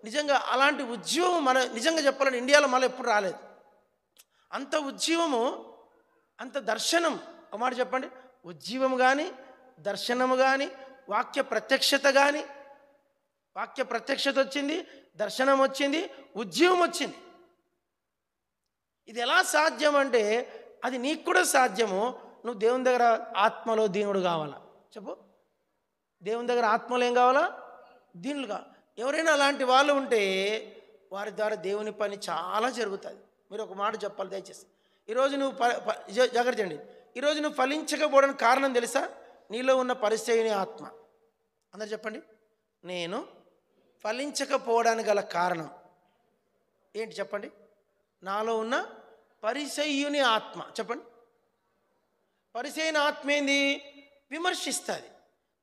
నిజంగా అలాంటి ఉద్యమం మన నిజంగా చెప్పాలంటే ఇండియాలో మళ్ళీ ఎప్పుడు రాలేదు. అంత ఉజ్జీవము, అంత దర్శనం. ఒక మాట చెప్పండి, ఉజ్జీవము కానీ, దర్శనము కానీ, వాక్య ప్రత్యక్షత కానీ. వాక్య ప్రత్యక్షత వచ్చింది, దర్శనం వచ్చింది, ఉజ్జీవం వచ్చింది. ఇది ఎలా సాధ్యం అంటే అది నీకు కూడా సాధ్యము. నువ్వు దేవుని దగ్గర ఆత్మలో దీనుడు కావాలా? చెప్పు, దేవుని దగ్గర ఆత్మలో ఏం కావాలా? దీనులుగా. ఎవరైనా అలాంటి వాళ్ళు ఉంటే వారి ద్వారా దేవుని పని చాలా జరుగుతుంది. మీరు ఒక మాట చెప్పాలి దయచేసి. ఈరోజు నువ్వు జాగ్రత్త అండి. ఈరోజు నువ్వు ఫలించకపోవడానికి కారణం తెలుసా? నీలో ఉన్న పరిచయుని ఆత్మ. అందరు చెప్పండి, నేను ఫలించకపోవడానికి గల కారణం ఏంటి చెప్పండి? నాలో ఉన్న పరిచయుని ఆత్మ. చెప్పండి. పరిచయుని ఆత్మ ఏంది? విమర్శిస్తుంది,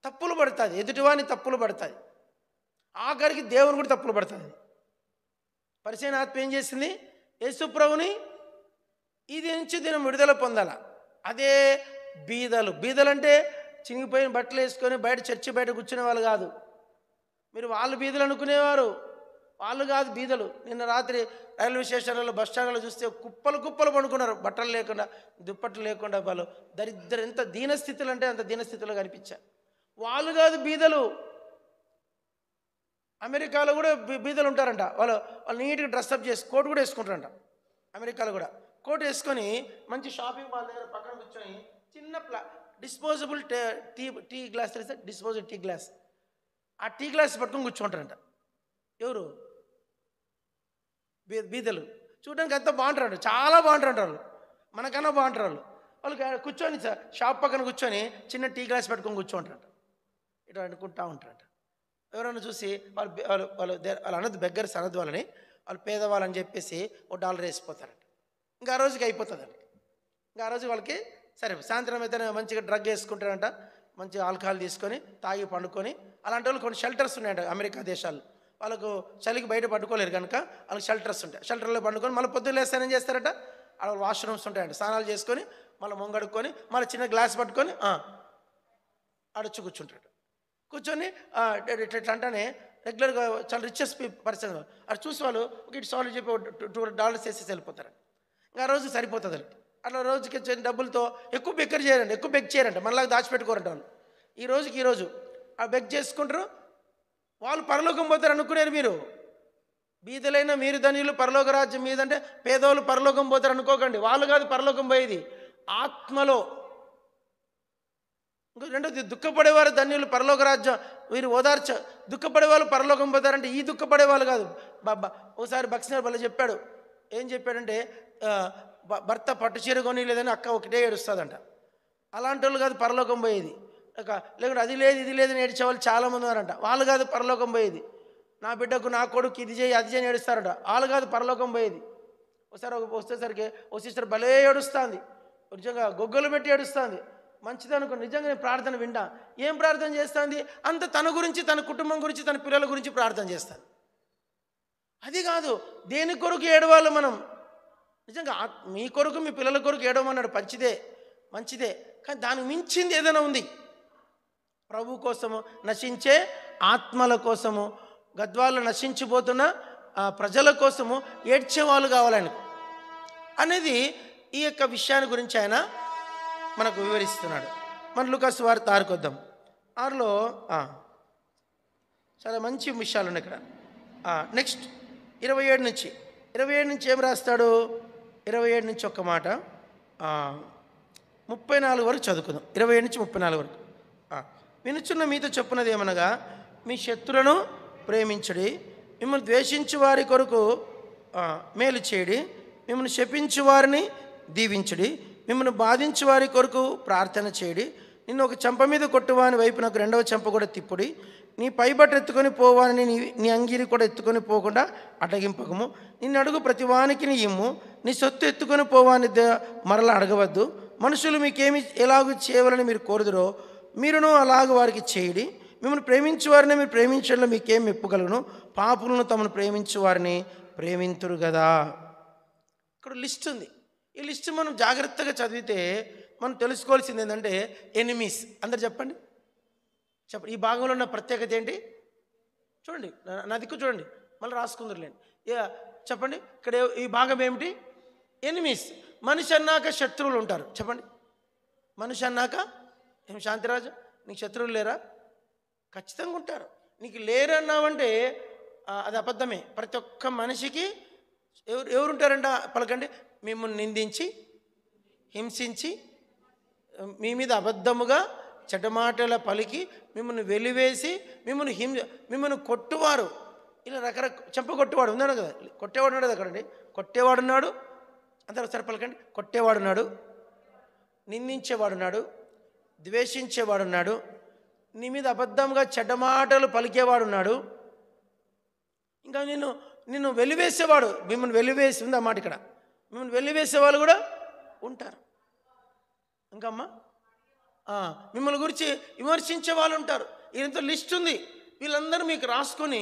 తప్పులు పడుతుంది, ఎదుటివాని తప్పులు పడుతుంది, ఆఖరికి దేవుని కూడా తప్పులు పడుతుంది. పరిచయుని ఆత్మ ఏం చేసింది? యేసుప్రభుని ఇది నుంచి దినం విడుదల పొందాల. అదే బీదలంటే చినిగిపోయిన బట్టలు వేసుకొని బయట చర్చి బయట కూర్చునే వాళ్ళు కాదు. మీరు వాళ్ళు బీదలు అనుకునేవారు, వాళ్ళు కాదు బీదలు. నిన్న రాత్రి రైల్వే స్టేషన్లలో బస్ స్టాండ్లో చూస్తే కుప్పలు పడుకున్నారు, బట్టలు లేకుండా, దుప్పట్లు లేకుండా. వాళ్ళు దరిద్ర ఎంత దీనస్థితులు అంటే అంత దీనస్థితిలో కనిపించారు. వాళ్ళు కాదు బీదలు. అమెరికాలో కూడా బీదలు ఉంటారంట. వాళ్ళు నీట్గా డ్రెస్అప్ చేసి కోట్ కూడా వేసుకుంటారంట. అమెరికాలో కూడా కోట్ వేసుకొని మంచి షాపింగ్ మాల్ దగ్గర పక్కన కూర్చొని చిన్న డిస్పోజబుల్ టీ గ్లాస్ తెలిస్తే డిస్పోజబుల్ టీ గ్లాస్, ఆ టీ గ్లాస్ పట్టుకొని కూర్చుంటారంట. ఎవరు? బీదలు. చూడడానికి అంత బాగుంటారు, చాలా బాగుంటారు వాళ్ళు, మనకన్నా బాగుంటారు వాళ్ళు కూర్చొని షాప్ పక్కన కూర్చొని చిన్న టీ గ్లాస్ పెట్టుకొని కూర్చోంటారంట. ఇట్లా అనుకుంటా ఉంటారంట. ఎవరైనా చూసి వాళ్ళు అనద్దు, బెగ్గర్స్ అనద్దు వాళ్ళని, వాళ్ళు పేదవాళ్ళని చెప్పేసి $1 వేసిపోతారంట. ఇంకా ఆ రోజుకి అయిపోతుందండి. ఇంకా ఆ రోజు వాళ్ళకి సరే సాయంత్రం అయితే మంచిగా డ్రగ్ వేసుకుంటారంట, మంచిగా ఆల్కహాల్ తీసుకొని తాగి పండుకొని. అలాంటి వాళ్ళు కొన్ని షెల్టర్స్ ఉన్నాయంట అమెరికా దేశాల్లో. వాళ్ళకు చలికి బయట పట్టుకోలేరు కనుక వాళ్ళకి షెల్టర్స్ ఉంటాయి. షెల్టర్లో పండుకొని మళ్ళీ పొద్దున్న లేస్తారని చేస్తారట, అక్కడ వాష్రూమ్స్ ఉంటాయంట. స్నానాలు చేసుకొని మళ్ళీ మొంగడుకొని మళ్ళీ చిన్న గ్లాస్ పట్టుకొని ఆడొచ్చి కూర్చుంటాడు. కూర్చొని ఇట్లా అంటానే రెగ్యులర్గా చాలా రిచెస్ట్ పర్సన్ అది చూసి వాళ్ళు ఇటు సాల్వ్ చెప్పి $2 వేసేసి వెళ్ళిపోతారు. ఇంకా ఆ రోజు సరిపోతుంది. అట్లా రోజుకి డబ్బులతో ఎక్కువ బెగ్ చేయరంట, మనలాగా దాచిపెట్టుకోరంట వాళ్ళు. ఈ రోజు ఆ బెగ్ చేసుకుంటారు, వాళ్ళు పరలోకం పోతారు అనుకునేరు. మీరు బీదలైన మీరు ధనియులు పరలోక రాజ్యం మీదంటే పేదోళ్ళు పరలోకం పోతారు అనుకోకండి. వాళ్ళు కాదు పరలోకం పోయేది, ఆత్మలో. రెండోది, దుఃఖపడేవారు ధన్యులు పరలోక రాజ్యం. వీరు దుఃఖపడే వాళ్ళు పరలోకం పోతారంటే ఈ దుఃఖపడే వాళ్ళు కాదు. ఒకసారి భక్సినారు వాళ్ళు చెప్పాడు. ఏం చెప్పాడంటే భర్త పట్టు చీర కొని లేదని అక్క ఒకటే ఏడుస్తుందంట. అలాంటి వాళ్ళు కాదు పరలోకం పోయేది. లేకుంటే అది లేదు ఇది లేదని ఏడ్చేవాళ్ళు చాలామంది ఉన్నారంట. వాళ్ళు కాదు పరలోకం పోయేది. నా బిడ్డకు నా కొడుకు ఇది చేయి అది చేయని ఏడుస్తారంట. వాళ్ళు కాదు పరలోకం పోయేది. ఒకసారి వచ్చేసరికి ఓ సిస్టర్ భలే ఏడుస్తుంది, నిజంగా గొగ్గలు పెట్టి ఏడుస్తుంది. మంచిది అనుకో, నిజంగా నేను ప్రార్థన వింటా. ఏం ప్రార్థన చేస్తుంది? అంత తన గురించి, తన కుటుంబం గురించి, తన పిల్లల గురించి ప్రార్థన చేస్తాను. అది కాదు దేని కొరకు ఏడవాలి మనం. నిజంగా మీ కొరకు మీ పిల్లల కొరకు ఏడవమన్నాడు, మంచిదే. కానీ దానికి మించింది ఏదైనా ఉంది. ప్రభు కోసము, నశించే ఆత్మల కోసము, గద్వాళ్ళు నశించిపోతున్న ప్రజల కోసము ఏడ్చేవాళ్ళు కావాలని అనేది ఈ యొక్క విషయాన్ని గురించి ఆయన మనకు వివరిస్తున్నాడు. మన లూకాసు వార్త 6కి వద్దాం. 6లో చాలా మంచి విషయాలు ఉన్నాయి ఇక్కడ. నెక్స్ట్ 27 నుంచి ఏం రాస్తాడు? 27 నుంచి ఒక్క మాట 34 వరకు చదువుకుందాం. 27 నుంచి 34 వరకు. వినుచున్న మీతో చెప్పున్నది ఏమనగా, మీ శత్రులను ప్రేమించుడి, మిమ్మల్ని ద్వేషించు వారి కొరకు మేలు చేయడి, మిమ్మల్ని శపించు వారిని దీవించుడి, మిమ్మల్ని బాధించు వారి కొరకు ప్రార్థన చేయడి, నిన్ను ఒక చెంప మీద కొట్టువాని వైపు నాకు 2వ చెంప కూడా తిప్పుడి, నీ పైబట్ట ఎత్తుకొని పోవాలని నీ అంగీరి కూడా ఎత్తుకొని పోకుండా అడ్డగింపకము, నిన్ను అడుగు ప్రతివానికి నీ ఇమ్ము, నీ సొత్తు ఎత్తుకొని పోవాని మరలా అడగవద్దు. మనుషులు మీకేమి ఎలాగూ చేయవాలని మీరు కోరుదురో మీరును అలాగ వారికి చేయడి. మిమ్మల్ని ప్రేమించు వారిని మీరు ప్రేమించడంలో మీకేం మెప్పుగలను, పాపులను తమను ప్రేమించు వారిని ప్రేమింతురు కదా. ఇక్కడ లిస్ట్ ఉంది. ఈ లిస్ట్ మనం జాగ్రత్తగా చదివితే మనం తెలుసుకోవాల్సింది ఏంటంటే ఎనిమీస్. అందరు చెప్పండి. ఈ భాగంలో ఉన్న ప్రత్యేకత ఏంటి? చూడండి, నా దిక్కు చూడండి, మళ్ళీ రాసుకుందరులేండి. చెప్పండి, ఇక్కడ ఈ భాగం ఏమిటి? ఎనిమీస్. మనిషి అన్నాక శత్రువులు ఉంటారు. చెప్పండి, మనిషి అన్నాక ఏం శాంతిరాజు, నీకు శత్రువులు లేరా? ఖచ్చితంగా ఉంటారు. నీకు లేరన్నావంటే అది అబద్ధమే. ప్రతి ఒక్క మనిషికి ఎవరుంటారంట? పలకండి. మిమ్మల్ని నిందించి, హింసించి, మీ మీద అబద్ధముగా చెడ్డమాటల పలికి, మిమ్మల్ని వెలివేసి, మిమ్మల్ని కొట్టువారు, ఇలా రకరకాల చెంపగొట్టేవాడు ఉన్నాడు కదా, కొట్టేవాడు ఉన్నాడు అక్కడండి, కొట్టేవాడున్నాడు, అందరూ ఒకసారి పలకండి, కొట్టేవాడున్నాడు, నిందించేవాడున్నాడు, ద్వేషించేవాడున్నాడు, నీ మీద అబద్ధంగా చెడ్డ మాటలు పలికేవాడున్నాడు, ఇంకా నిన్ను వెలివేసేవాడు, మిమ్మల్ని వెలివేసి ఉంది అన్నమాట ఇక్కడ, మిమ్మల్ని వెలివేసేవాళ్ళు కూడా ఉంటారు. ఇంకా అమ్మా మిమ్మల్ని గురించి విమర్శించే వాళ్ళు ఉంటారు. ఈయనతో లిస్ట్ ఉంది, వీళ్ళందరూ మీకు రాసుకొని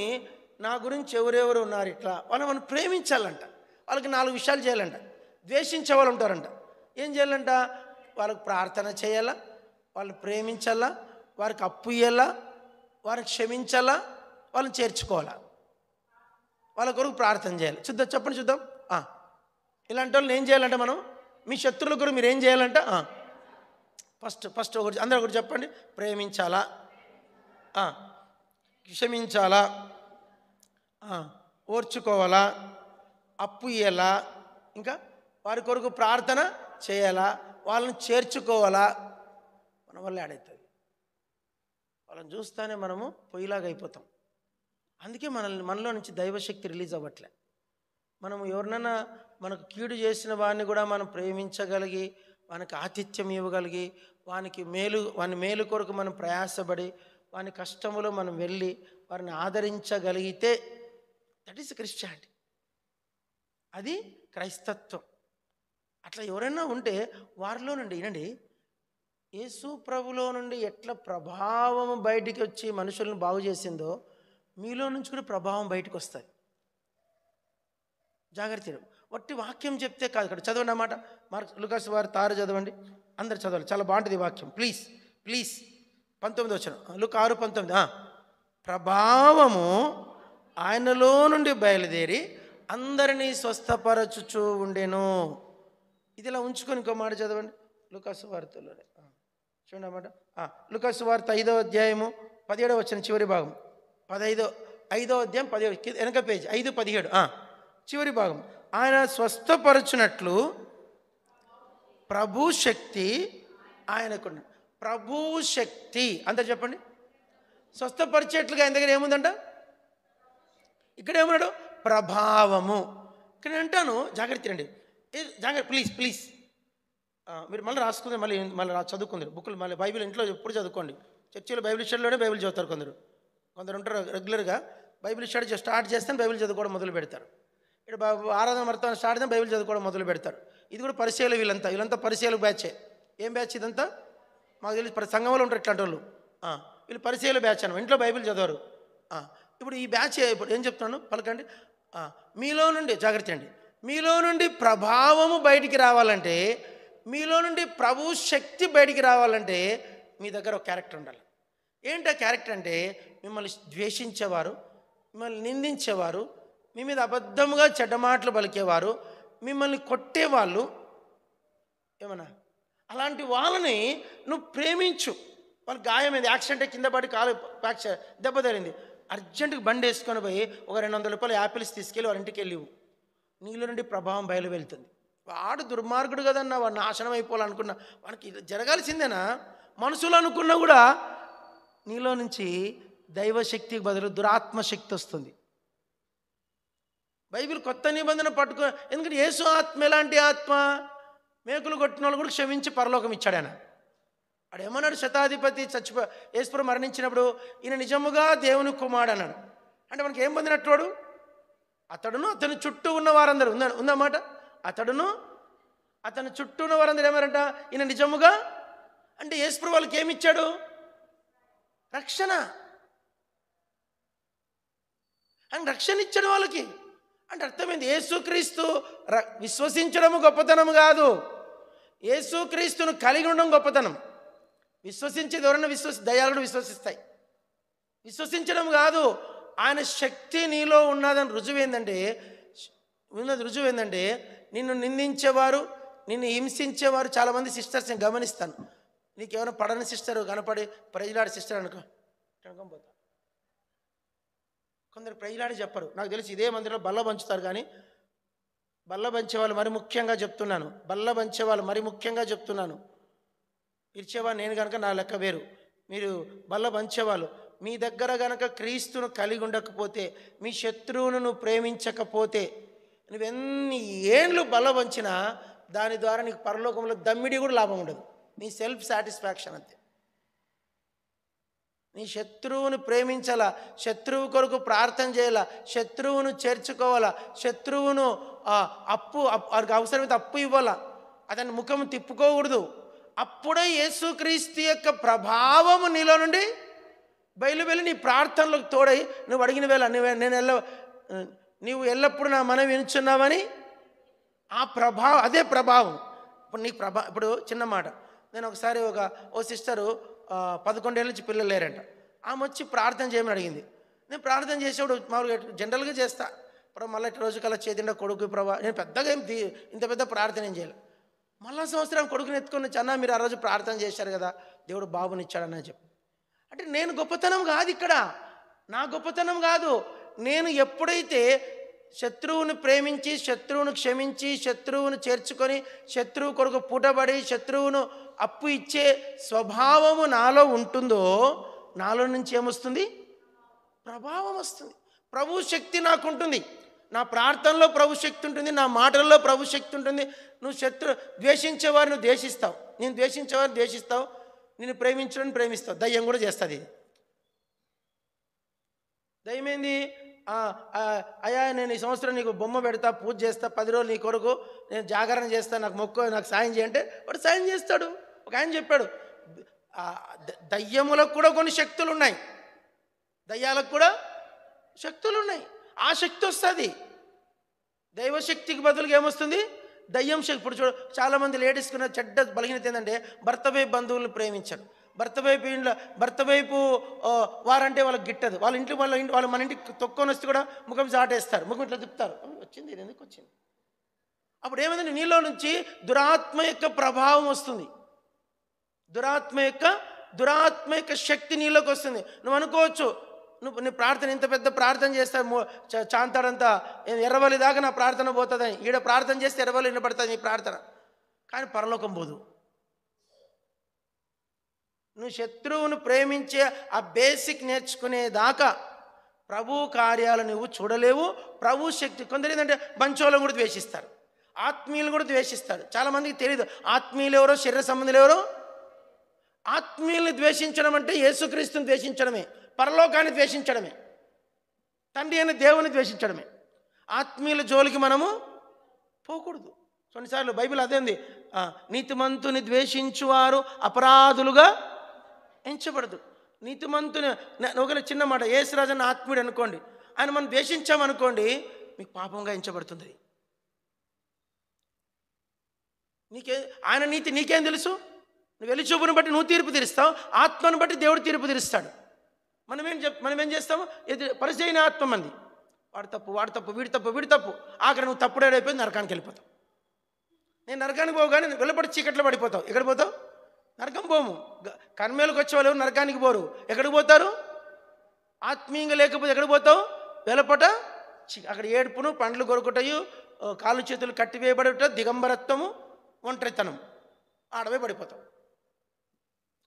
నా గురించి ఎవరెవరు ఉన్నారు ఇట్లా వాళ్ళని మనం ప్రేమించాలంట, వాళ్ళకి 4 విషయాలు చేయాలంట. ద్వేషించే వాళ్ళు ఉంటారంట, ఏం చేయాలంట, వాళ్ళకి ప్రార్థన చేయాలా, వాళ్ళు ప్రేమించాలా, వారికి అప్పు ఇయ్యాలా, వారికి క్షమించాలా, వాళ్ళని చేర్చుకోవాలా, వాళ్ళ కొరకు ప్రార్థన చేయాలి. చెప్పండి చూద్దాం. ఇలాంటి వాళ్ళని ఏం చేయాలంటే మనం, మీ శత్రువుల కొరకు మీరు ఏం చేయాలంట, ఫస్ట్ ఒకటి అందరూ ఒకటి చెప్పండి, ప్రేమించాలా, క్షమించాలా, ఓర్చుకోవాలా, అప్పు ఇయ్యాలా, ఇంకా వారి కొరకు ప్రార్థన చేయాలా, వాళ్ళని చేర్చుకోవాలా. మన వల్ల ఆడవుతుంది, వాళ్ళని చూస్తానే మనము పొయ్యిలాగా అయిపోతాం. అందుకే మనలో నుంచి దైవశక్తి రిలీజ్ అవ్వట్లే. మనము ఎవరినైనా మనకు కీడు చేసిన వాడిని కూడా మనం ప్రేమించగలిగి, వానికి ఆతిథ్యం ఇవ్వగలిగి, వాని మేలు కొరకు మనం ప్రయాసపడి, వాని కష్టములో మనం వెళ్ళి వారిని ఆదరించగలిగితే దట్ ఈస్ క్రిస్టియానిటీ, అది క్రైస్తత్వం. అట్లా ఎవరైనా ఉంటే వారిలో నుండి వినండి, యేసు ప్రభులో నుండి ఎట్లా ప్రభావం బయటికి వచ్చి మనుషులను బాగు చేసిందో మీలో నుంచి కూడా ప్రభావం బయటకు వస్తుంది. జాగ్రత్త, వట్టి వాక్యం చెప్తే కాదు. ఇక్కడ చదవండి అన్నమాట, లూకాసు వార్త 6 చదవండి, అందరు చదవాలి, చాలా బాగుంటుంది వాక్యం. ప్లీజ్ 19 వచనం, లూకా 6:19. ప్రభావము ఆయనలో నుండి బయలుదేరి అందరినీ స్వస్థపరచుచూ ఉండెను. ఇది ఇలా ఉంచుకొని ఇంకో మాట చదవండి లూకాసు వార్తలోనే, చూడండి అన్నమాట. లూకాసు వార్త 5వ అధ్యాయము 17వ వచనం చివరి భాగం, 5వ అధ్యాయం 17 వెనక పేజ్ 5:17 చివరి భాగం. ఆయన స్వస్థపరచునట్లు ప్రభు శక్తి ఆయనకున్న. ప్రభు శక్తి అందరు చెప్పండి. స్వస్థపరిచేట్లుగా ఆయన దగ్గర ఏముందంట, ఇక్కడ ఏమన్నాడు, ప్రభావము. ఇక్కడ అంటాను, జాగ్రత్త అండి, జాగ్రత్త ప్లీజ్. మీరు మళ్ళీ రాసుకుంది, మళ్ళీ చదువుకుందరు బుక్కులు, మళ్ళీ బైబిల్ ఇంట్లో ఎప్పుడు చదువుకోండి. చర్చిలో బైబిల్ స్టడీలోనే బైబిల్ చదువుతారు కొందరు ఉంటారు రెగ్యులర్గా. బైబిల్ స్టడీ స్టార్ట్ చేస్తే బైబిల్ చదువుకోవడం మొదలు పెడతారు. ఇక్కడ ఆరాధన మర్తం స్టార్ట్ అయితే బైబిల్ చదువుకోవడం మొదలు పెడతారు. ఇది కూడా పరిచయాలు, వీళ్ళంతా పరిచయాలు బ్యాచే. ఏం బ్యాచ్ ఇదంతా మాకు తెలిసి సంఘంలో ఉంటారు ఇట్లాంటి వాళ్ళు. వీళ్ళు పరిచయాలు బ్యాచ్ అన్న, ఇంట్లో బైబిల్ చదవరు. ఇప్పుడు ఈ బ్యాచ్ ఇప్పుడు ఏం చెప్తున్నాను పలకండి. మీలో నుండి జాగ్రత్త అండి, మీలో నుండి ప్రభావము బయటికి రావాలంటే, మీలో నుండి ప్రభు శక్తి బయటికి రావాలంటే మీ దగ్గర ఒక క్యారెక్టర్ ఉండాలి. ఏంటి ఆ క్యారెక్టర్ అంటే, మిమ్మల్ని ద్వేషించేవారు, మిమ్మల్ని నిందించేవారు, మీ మీద అబద్ధముగా చెడ్డ మాటలు పలికేవారు, మిమ్మల్ని కొట్టేవాళ్ళు, ఏమన్నా అలాంటి వాళ్ళని నువ్వు ప్రేమించు. వాళ్ళకి గాయమైంది, యాక్సిడెంట్ కింద పడి కాలు దెబ్బ తగిలింది, అర్జెంటుగా బండి వేసుకొని పోయి ఒక 200 రూపాయలు యాపిల్స్ తీసుకెళ్ళి వారి ఇంటికి వెళ్ళివు. నీలో నుండి ప్రభావం బయలు వెళ్తుంది. వాడు దుర్మార్గుడు కదన్నా, వాడు నాశనం అయిపోవాలనుకున్నా, వానికి జరగాల్సిందేనా మనసులో అనుకున్నా కూడా నీలో నుంచి దైవశక్తికి బదులు దురాత్మశక్తి వస్తుంది. బైబిల్ కొత్త నిబంధన పట్టుకో, ఎందుకంటే యేసు ఆత్మ ఎలాంటి ఆత్మ, మేకులు కొట్టిన వాళ్ళు కూడా క్షమించి పరలోకం ఇచ్చాడు ఆయన. వాడు ఏమన్నాడు, శతాధిపతి యేసుప్రభు మరణించినప్పుడు ఈయన నిజముగా దేవుని కుమారుడు అన్నాడు. అంటే మనకి ఏం పొందినట్టు వాడు, అతడును అతని చుట్టూ ఉన్న వారందరూ ఉందన్నమాట. అతని చుట్టూ ఉన్న వారందరూ ఏమారంట, ఈయన నిజముగా అంటే యేసుప్రభు వాళ్ళకి ఏమిచ్చాడు, రక్షణ. ఆయన రక్షణ ఇచ్చాడు వాళ్ళకి. అంటే అర్థమైంది, యేసుక్రీస్తు విశ్వసించడము గొప్పతనం కాదు, యేసుక్రీస్తును కలిగి ఉండడం గొప్పతనం. విశ్వసించేది ఎవరన్నా దయాలను విశ్వసిస్తాయి, విశ్వసించడం కాదు. ఆయన శక్తి నీలో ఉన్నదని రుజువు ఏంటంటే నిన్ను నిందించేవారు, నిన్ను హింసించేవారు చాలామంది సిస్టర్స్ నేను గమనిస్తాను. నీకేమైనా పడని సిస్టర్ కనపడి ప్రైజ్లాడి సిస్టర్ అనుకోపోతా, కొందరు ప్రైజ్లాడి చెప్పరు. నాకు తెలిసి ఇదే మందిరంలో బల్ల పంచుతారు, కానీ బల్ల పంచేవాళ్ళు మరి ముఖ్యంగా చెప్తున్నాను. ఇచ్చేవాళ్ళు నేను కనుక నా లెక్క వేరు. మీరు బల్ల పంచేవాళ్ళు మీ దగ్గర గనక క్రీస్తును కలిగి ఉండకపోతే, మీ శత్రువును నువ్వు ప్రేమించకపోతే, నువ్వెన్ని ఏండ్లు బలం వంచినా దాని ద్వారా నీకు పరలోకంలో దమ్మిడి కూడా లాభం ఉండదు. నీ సెల్ఫ్ సాటిస్ఫాక్షన్ అంతే. నీ శత్రువును ప్రేమించాలా, శత్రువు కొరకు ప్రార్థన చేయాలా, శత్రువును చేర్చుకోవాలా, శత్రువును వారికి అవసరమైతే అప్పు ఇవ్వాలా, అతని ముఖం తిప్పుకోకూడదు. అప్పుడే యేసుక్రీస్తు యొక్క ప్రభావము నీలో నుండి బయలువెళ్ళి నీ ప్రార్థనలకు తోడై నువ్వు అడిగిన వేళ నీవు ఎల్లప్పుడూ నా మనం వినుచున్నావని ఆ ప్రభావం, అదే ప్రభావం. ఇప్పుడు నీకు ఇప్పుడు చిన్న మాట, నేను ఒకసారి ఓ సిస్టరు 11 ఏళ్ళ నుంచి పిల్లలు లేరంట. ఆమె వచ్చి ప్రార్థన చేయమని అడిగింది. నేను ప్రార్థన చేసేవాడు మామూలుగా జనరల్గా చేస్తా, ప్రభు మళ్ళీ రోజు కల్లా చేతిండా కొడుకు ప్రభా, నేను పెద్దగా ఇంత పెద్ద ప్రార్థన ఏం చేయాలి. మళ్ళా సంవత్సరం కొడుకుని ఎత్తుకొని వచ్చి, అన్న మీరు ఆ రోజు ప్రార్థన చేశారు కదా, దేవుడు బాబునిచ్చాడని చెప్పి. అంటే నేను గొప్పతనం కాదు ఇక్కడ, నా గొప్పతనం కాదు. నేను ఎప్పుడైతే శత్రువును ప్రేమించి, శత్రువును క్షమించి, శత్రువును చేర్చుకొని, శత్రువు కొరకు పూటబడి, శత్రువును అప్పు ఇచ్చే స్వభావము నాలో ఉంటుందో, నాలో నుంచి ఏమొస్తుంది? ప్రభావం వస్తుంది. ప్రభు శక్తి నాకు ఉంటుంది. నా ప్రార్థనలో ప్రభు శక్తి ఉంటుంది, నా మాటల్లో ప్రభు శక్తి ఉంటుంది. నువ్వు ద్వేషించేవారిని ద్వేషిస్తావు, నేను ద్వేషించేవారిని ద్వేషిస్తావు, నేను ప్రేమించడానికి ప్రేమిస్తావు. దయ్యం కూడా చేస్తుంది. దయ్యం ఏంది? అయ్యా నేను ఈ సంవత్సరం నీకు బొమ్మ పెడతా, పూజ చేస్తా, 10 రోజులు నీ కొరకు నేను జాగరణ చేస్తా, నాకు మొక్కు, నాకు సాయం చేయంటే వాడు సాయం చేస్తాడు. ఒక ఆయన చెప్పాడు, దయ్యములకు కూడా కొన్ని శక్తులు ఉన్నాయి, దయ్యాలకు కూడా శక్తులు ఉన్నాయి. ఆ శక్తి వస్తుంది. దైవశక్తికి బదులుగా ఏమొస్తుంది? దయ్యం శక్తి. ఇప్పుడు చూడు, చాలామంది లేడీస్కి ఉన్న చెడ్డ బలహీనత ఏంటంటే భర్త వైపు బంధువులను ప్రేమించరు. భర్త వైపు వారంటే వాళ్ళకి గిట్టదు. వాళ్ళు మన ఇంటికి తొక్కొని వస్తే కూడా ముఖం చాటేస్తారు, ముఖం ఇట్లా తిప్పుతారు. వచ్చింది ఇది ఎందుకు వచ్చింది? అప్పుడు ఏమైందంటే నీలో నుంచి దురాత్మ యొక్క ప్రభావం వస్తుంది. దురాత్మ యొక్క శక్తి నీలోకి వస్తుంది. నువ్వు అనుకోవచ్చు, నీ ప్రార్థన ఇంత పెద్ద ప్రార్థన చేస్తావు, చాంతాడంతా ఎర్రవల్లి దాకా నా ప్రార్థన పోతుందని. ఈడ ప్రార్థన చేస్తే ఎర్రవల్లి వినపడుతుంది నీ ప్రార్థన, కానీ పరలోకం పోదు. నువ్వు శత్రువును ప్రేమించే ఆ బేసిక్ నేర్చుకునేదాకా ప్రభు కార్యాలు నువ్వు చూడలేవు. ప్రభు శక్తి. కొందరు ఏంటంటే బంచోళ్ళను కూడా ద్వేషిస్తారు, ఆత్మీయులను కూడా ద్వేషిస్తారు. చాలామందికి తెలియదు ఆత్మీయులు ఎవరో, శరీర సంబంధులు ఎవరో. ఆత్మీయుల్ని ద్వేషించడం అంటే యేసుక్రీస్తుని ద్వేషించడమే, పరలోకాన్ని ద్వేషించడమే, తండ్రి అయిన దేవుని ద్వేషించడమే. ఆత్మీయుల జోలికి మనము పోకూడదు. కొన్నిసార్లు బైబిల్ అదే ఉంది, నీతిమంతుని ద్వేషించువారు అపరాధులుగా ఎంచబడదు. నీతిమంతుని ఒక చిన్న మాట, యేసురాజన్న ఆత్మీయుడు అనుకోండి, ఆయన మనం ద్వేషించామనుకోండి, మీకు పాపంగా ఎంచబడుతుంది. ఆయన నీతి నీకేం తెలుసు? నువ్వు వెలి చూపును బట్టి నువ్వు తీర్పు తీరుస్తావు, ఆత్మను బట్టి దేవుడు తీర్పు తీరుస్తాడు. మనమేం చేస్తాము? పరిచయన ఆత్మ మంది, వాడు తప్పు, వీడి తప్పు, ఆఖరి నువ్వు తప్పుడైపోయి నరకానికి వెళ్ళిపోతావు. నేను నరకానికి పోగానే వెళ్ళబడి చీకట్లో పడిపోతావు. ఎక్కడ పోతావు? నరకం పోము. కర్మేలకు వచ్చే వాళ్ళు నరకానికి పోరు. ఎక్కడికి పోతారు? ఆత్మీయంగా లేకపోతే ఎక్కడికి పోతావు? వెలపట అక్కడ ఏడుపును, పండ్లు కొరుకుటయు, కాళ్ళు చేతులు కట్టివేయబడుట, దిగంబరత్వము, ఒంటరితనం, ఆడవే పడిపోతావు.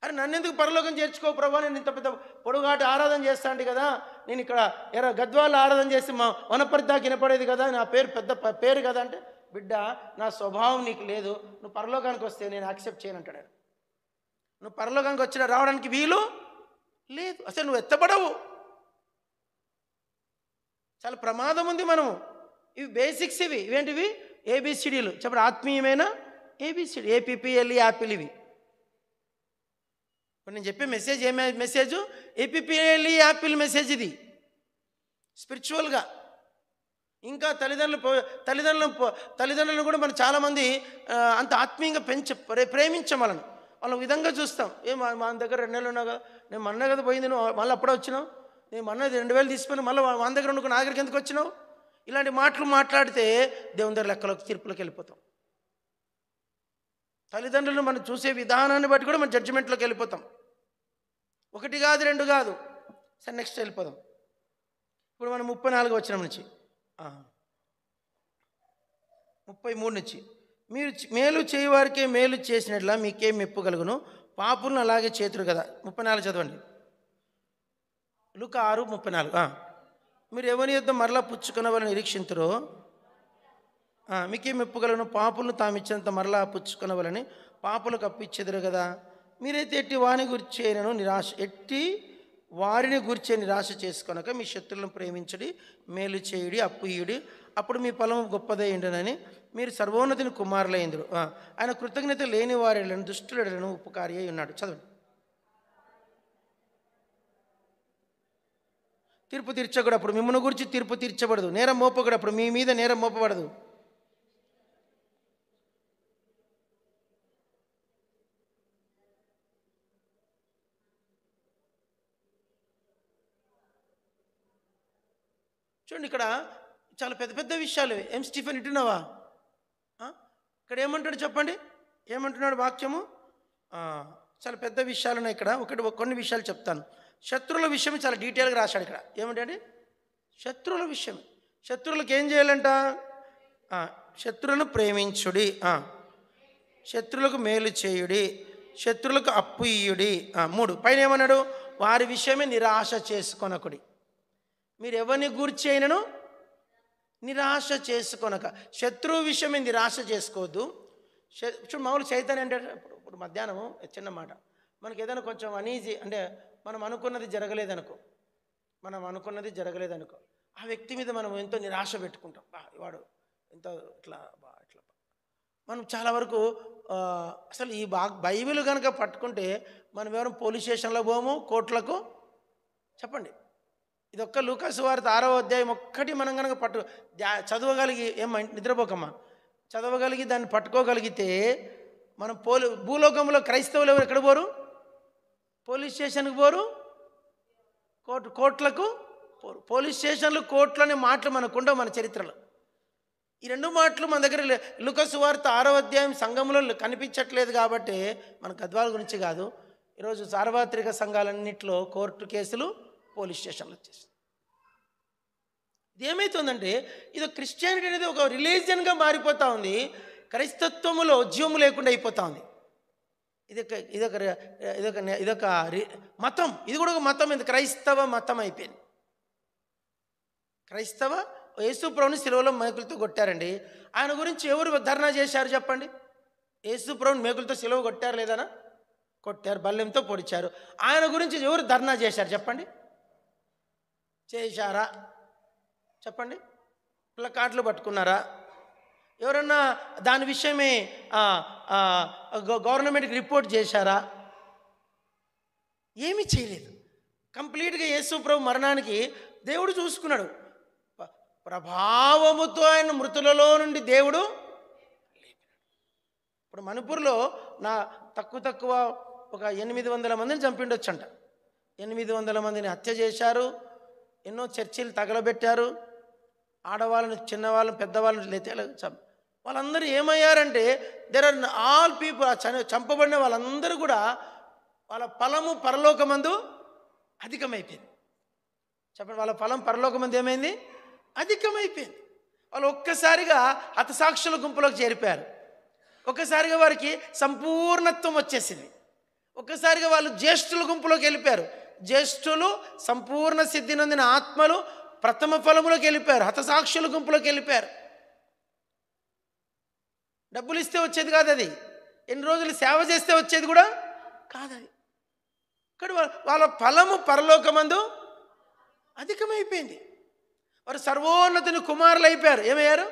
అరే నన్నెందుకు పరలోకం చేర్చుకో ప్రభా, నేను ఇంత పెద్ద పొడుగాటి ఆరాధన చేస్తా అంటే కదా, నేను ఇక్కడ గద్వాల్లో ఆరాధన చేసి మా వనపరిదాకి వినపడేది కదా, నా పేరు పెద్ద పేరు కదా అంటే, బిడ్డ నా స్వభావం నీకు లేదు, నువ్వు పరలోకానికి వస్తే నేను యాక్సెప్ట్ చేయను అంటాడు. నువ్వు పరలోకానికి రావడానికి వీలు లేదు, అసలు నువ్వు ఎత్తపడవు. చాలా ప్రమాదం ఉంది. మనము ఇవి బేసిక్స్, ఇవేంటివి? ఏబిసిడీలు చెప్పండి. ఆత్మీయమైన ఏబిసిడి, ఏపీఎల్ఈ యాపిల్. ఇవి ఇప్పుడు నేను చెప్పే మెసేజ్ మెసేజ్ ఏపీఎల్ఈ యాపిల్ మెసేజ్. ఇది స్పిరిచువల్గా. ఇంకా తల్లిదండ్రులను కూడా మనం చాలామంది అంత ఆత్మీయంగా ప్రేమించాం. వాళ్ళ విధంగా చూస్తాం. మన దగ్గర 2 నెలలు ఉన్నావు కదా, నేను మొన్న కదా పోయింది, నువ్వు మళ్ళీ అప్పుడే వచ్చినావు, నేను మొన్న 2000 తీసుకుని మళ్ళీ మన దగ్గర ఉండుకుని నా దగ్గరికి ఎందుకు వచ్చినావు? ఇలాంటి మాటలు మాట్లాడితే దేవుని దగ్గర లెక్కలోకి తీర్పులోకి వెళ్ళిపోతాం. తల్లిదండ్రులను మనం చూసే విధానాన్ని బట్టి కూడా మనం జడ్జిమెంట్లోకి వెళ్ళిపోతాం. 1 కాదు 2 కాదు. సరే నెక్స్ట్ వెళ్ళిపోదాం. ఇప్పుడు మనం 34 వచనం నుంచి 33 నుంచి, మీరు మేలు చేయవారికే మేలు చేసినట్లా మీకేం మెప్పు కలుగును, పాపులను అలాగే చేతురు కదా. 34 చదవండి. లూకా 6:34. మీరు ఎవరి యొద్ద మరలా పుచ్చుకున్న వాళ్ళని నిరీక్షింతురో మీకే మెప్పుగలను, పాపులను తామిచ్చినంత మరలా పుచ్చుకున్న వాళ్ళని పాపులకు అప్పిచ్చెదరు కదా. మీరైతే ఎట్టి వారిని గూర్చే నిరాశ చేసుకొనక మీ శత్రులను ప్రేమించడి, మేలు చేయుడి, అప్పు ఇయుడి, అప్పుడు మీ ఫలం గొప్పదై ఉండునని మీరు సర్వోన్నతిని కుమారులైందురు. ఆయన కృతజ్ఞత లేని వారిలను దుష్టులను ఉపకారి అయి ఉన్నాడు. చదవండి. తీర్పు తీర్చకూడదు, అప్పుడు మిమ్మల్ని గురించి తీర్పు తీర్చబడదు. నేరం మోపకూడదు, అప్పుడు మీ మీద నేరం మోపబడదు. చూడండి, ఇక్కడ చాలా పెద్ద పెద్ద విషయాలు. ఏం స్టీఫెన్ ఇటున్నావా? ఇక్కడ ఏమంటాడు చెప్పండి, ఏమంటున్నాడు వాక్యము? చాలా పెద్ద విషయాలు ఉన్నాయి ఇక్కడ. కొన్ని విషయాలు చెప్తాను. శత్రువుల విషయం చాలా డీటెయిల్గా రాశాడు ఇక్కడ. ఏమంటే శత్రువుల విషయం. శత్రువులకు ఏం చేయాలంట? శత్రువులను ప్రేమించుడి, శత్రువులకు మేలు చేయుడి, శత్రువులకు అప్పు ఇయ్యుడి. 3 పైన ఏమన్నాడు? వారి విషయమే నిరాశ చేసుకొనకుడి. మీరు ఎవరిని గూర్చి అయినను నిరాశ చేసుకొనక. శత్రువు విషయమే నిరాశ చేసుకోవద్దు. చూడు, మామూలు చైతన్యం అంటే ఇప్పుడు మధ్యాహ్నము చిన్న మాట, మనకి ఏదైనా కొంచెం అనీజీ అంటే మనం అనుకున్నది జరగలేదనుకో, ఆ వ్యక్తి మీద మనం ఎంతో నిరాశ పెట్టుకుంటాం. వాడు ఎంతో ఇట్లా మనం చాలా వరకు అసలు ఈ బైబిల్ కనుక పట్టుకుంటే మనం ఎవరు పోలీస్ స్టేషన్లో పోము, కోర్టులకు. చెప్పండి, ఇదొక్క లూకా సువార్త 6వ అధ్యాయం ఒక్కటి మనం కనుక చదవగలిగి, నిద్రపోకమ్మా, చదవగలిగి దాన్ని పట్టుకోగలిగితే మనం భూలోకంలో క్రైస్తవులు ఎవరు ఎక్కడ పోరు? పోలీస్ స్టేషన్కి పోరు, కోర్టులకు పోరు. పోలీస్ స్టేషన్లు, కోర్టులు అనే మాటలు మనకుండవు మన చరిత్రలో. ఈ 2 మాటలు మన దగ్గర లూకా సువార్త 6వ అధ్యాయం సంఘంలో కనిపించట్లేదు. కాబట్టి మన గద్వాల గురించి కాదు, ఈరోజు సార్వత్రిక సంఘాలన్నింటిలో కోర్టు కేసులు, పోలీస్ స్టేషన్లు వచ్చేసి. ఇది ఏమవుతుందంటే ఇది క్రిస్టియానిటీ అనేది ఒక రిలీజియన్గా మారిపోతూ ఉంది. క్రైస్తత్వములో జీవము లేకుండా అయిపోతూ ఉంది. ఇదొక మతం. ఇది కూడా ఒక మతం. ఇది క్రైస్తవ మతం అయిపోయింది. క్రైస్తవ యేసు ప్రభుని సిలువలో మేకులతో కొట్టారండి. ఆయన గురించి ఎవరు ధర్నా చేశారు చెప్పండి? యేసు ప్రభుని మేకులతో సిలువ కొట్టారు లేదనా? కొట్టారు, బల్లెంతో పొడిచారు. ఆయన గురించి ఎవరు ధర్నా చేశారు చెప్పండి? చేశారా చెప్పండి? ప్లకార్డులు పట్టుకున్నారా? ఎవరన్నా దాని విషయమే గవర్నమెంట్కి రిపోర్ట్ చేశారా? ఏమీ చేయలేదు. కంప్లీట్గా యేసు ప్రభు మరణానికి దేవుడు చూసుకున్నాడు. ప్రభావముతో ఆయన మృతులలో నుండి దేవుడు లేపినాడు. ఇప్పుడు మణిపూర్లో తక్కువ ఒక 800 మందిని చంపిండొచ్చంట. 800 మందిని హత్య చేశారు. ఎన్నో చర్చిలు తగలబెట్టారు. ఆడవాళ్ళని, చిన్నవాళ్ళని, పెద్దవాళ్ళని వాళ్ళందరూ ఏమయ్యారంటే దేర్ ఆర్ ఆల్ పీపుల్, చంపబడిన వాళ్ళందరూ కూడా వాళ్ళ ఫలము పరలోకమందు అధికమైపోయింది. చెప్పండి, వాళ్ళ ఫలం పరలోకమందు ఏమైంది? అధికమైపోయింది. వాళ్ళు ఒక్కసారిగా హతసాక్షుల గుంపులోకి చేరిపోయారు. ఒక్కసారిగా వారికి సంపూర్ణత్వం వచ్చేసింది. ఒక్కసారిగా వాళ్ళు జ్యేష్ఠుల గుంపులోకి వెళ్ళిపోయారు. జ్యేష్ఠులు, సంపూర్ణ సిద్ధి నొందిన ఆత్మలు ప్రథమ ఫలములోకి వెళ్ళిపోయారు. హతసాక్షుల గుంపులోకి వెళ్ళిపోయారు. డబ్బులు ఇస్తే వచ్చేది కాదు అది. ఎన్ని రోజులు సేవ చేస్తే వచ్చేది కూడా కాదది. ఇక్కడ వాళ్ళ ఫలము పరలోకమందు అధికమైపోయింది. వారు సర్వోన్నతుని కుమారులు అయిపోయారు. ఏమయ్యారు?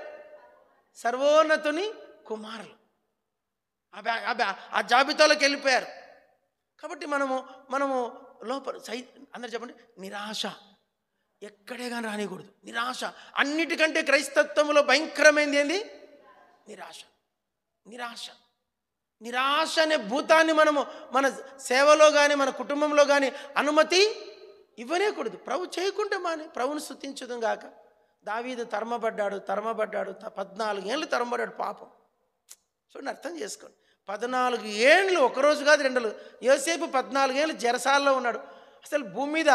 సర్వోన్నతుని కుమారులు. ఆ జాబితాలోకి వెళ్ళిపోయారు. కాబట్టి మనము లోపల అందరు చెప్పండి, నిరాశ ఎక్కడే కానీ రానికూడదు. నిరాశ అన్నిటికంటే క్రైస్తత్వంలో భయంకరమైంది ఏంది? నిరాశ. నిరాశ నిరాశ అనే భూతాన్ని మన సేవలో కానీ మన కుటుంబంలో కానీ అనుమతి ఇవ్వనేకూడదు. ప్రభు చేయకుంటే మానే ప్రభుని స్తుతించుదాం గాక. దావీదు తరమబడ్డాడు 14 ఏళ్ళు తరమబడ్డాడు పాపం. చూడండి, అర్థం చేసుకోండి. 14 ఏళ్ళు, ఒకరోజు కాదు 2 రోజులు. యోసేపు 14 ఏళ్ళు చెరసాలలో ఉన్నాడు. అసలు భూమి మీద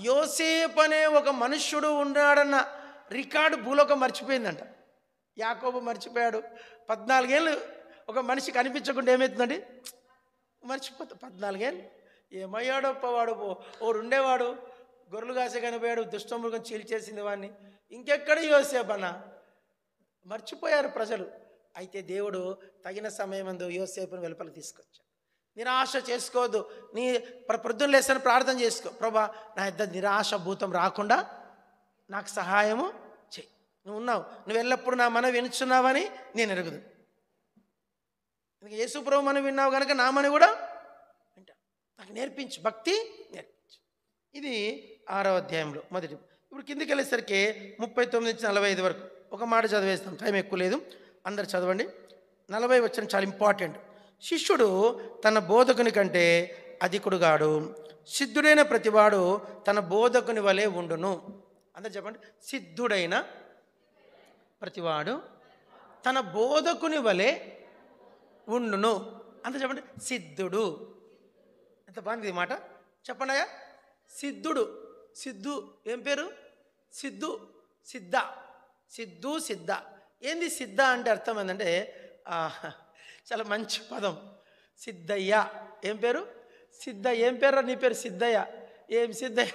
యోసేపు అనే ఒక మనుష్యుడు ఉన్నాడన్న రికార్డు భూలోకం మర్చిపోయిందంట. యాకోబు మర్చిపోయాడు. 14 ఏళ్ళు ఒక మనిషి కనిపించకుండా ఏమవుతుందండి? మర్చిపోతా. 14 ఏళ్ళు ఏమయ్యాడో వాడు. ఓడు ఉండేవాడు గొర్రెలు కాసే కనిపోయాడు, దుష్టమృగం చీల్చేసింది వాడిని. ఇంకెక్కడ యోసేపు అన్న? మర్చిపోయారు ప్రజలు. అయితే దేవుడు తగిన సమయమందు యోసేపుని వెలుపల తీసుకొచ్చాడు. నిరాశ చేసుకోవద్దు. నీ ప్రొద్దున లేసిన ప్రార్థన చేసుకో, ప్రభా నా ఇద్దరు నిరాశ భూతం రాకుండా నాకు సహాయము చెయ్యి. నువ్వు ఉన్నావు, నువ్వు ఎల్లప్పుడు నా మనవి వినుచున్నావని నేను ఎరుగుదు. యేసు ప్రభు మనం విన్నావు కనుక నా మని కూడా వింటా. నాకు నేర్పించు, భక్తి నేర్పించు. ఇది 6వ అధ్యాయంలో మొదటి. ఇప్పుడు కిందికి వెళ్ళేసరికి 39 నుంచి 45 వరకు ఒక మాట చదివేస్తాం, టైం ఎక్కువ లేదు, అందరు చదవండి. 40 వచనం చాలా ఇంపార్టెంట్. శిష్యుడు తన బోధకుని కంటే అధికుడు గాడు, సిద్ధుడైన ప్రతివాడు తన బోధకుని వలె ఉండును. అందరు చెప్పండి, సిద్ధుడైన ప్రతివాడు తన బోధకుని వలె ఉండును. అంత చెప్పండి, సిద్ధుడు. ఎంత బాగుంది ఈ మాట, చెప్పండి అయ్యా. సిద్ధుడు, సిద్ధు ఏం పేరు? సిద్ధు, సిద్ధ, సిద్ధు సిద్ధ. ఏంది సిద్ధ అంటే అర్థం ఏంటంటే చాలా మంచి పదం. సిద్ధయ్య ఏం పేరు? సిద్ధ. ఏం పేరు నీ పేరు? సిద్ధయ్య. ఏం సిద్ధయ్య?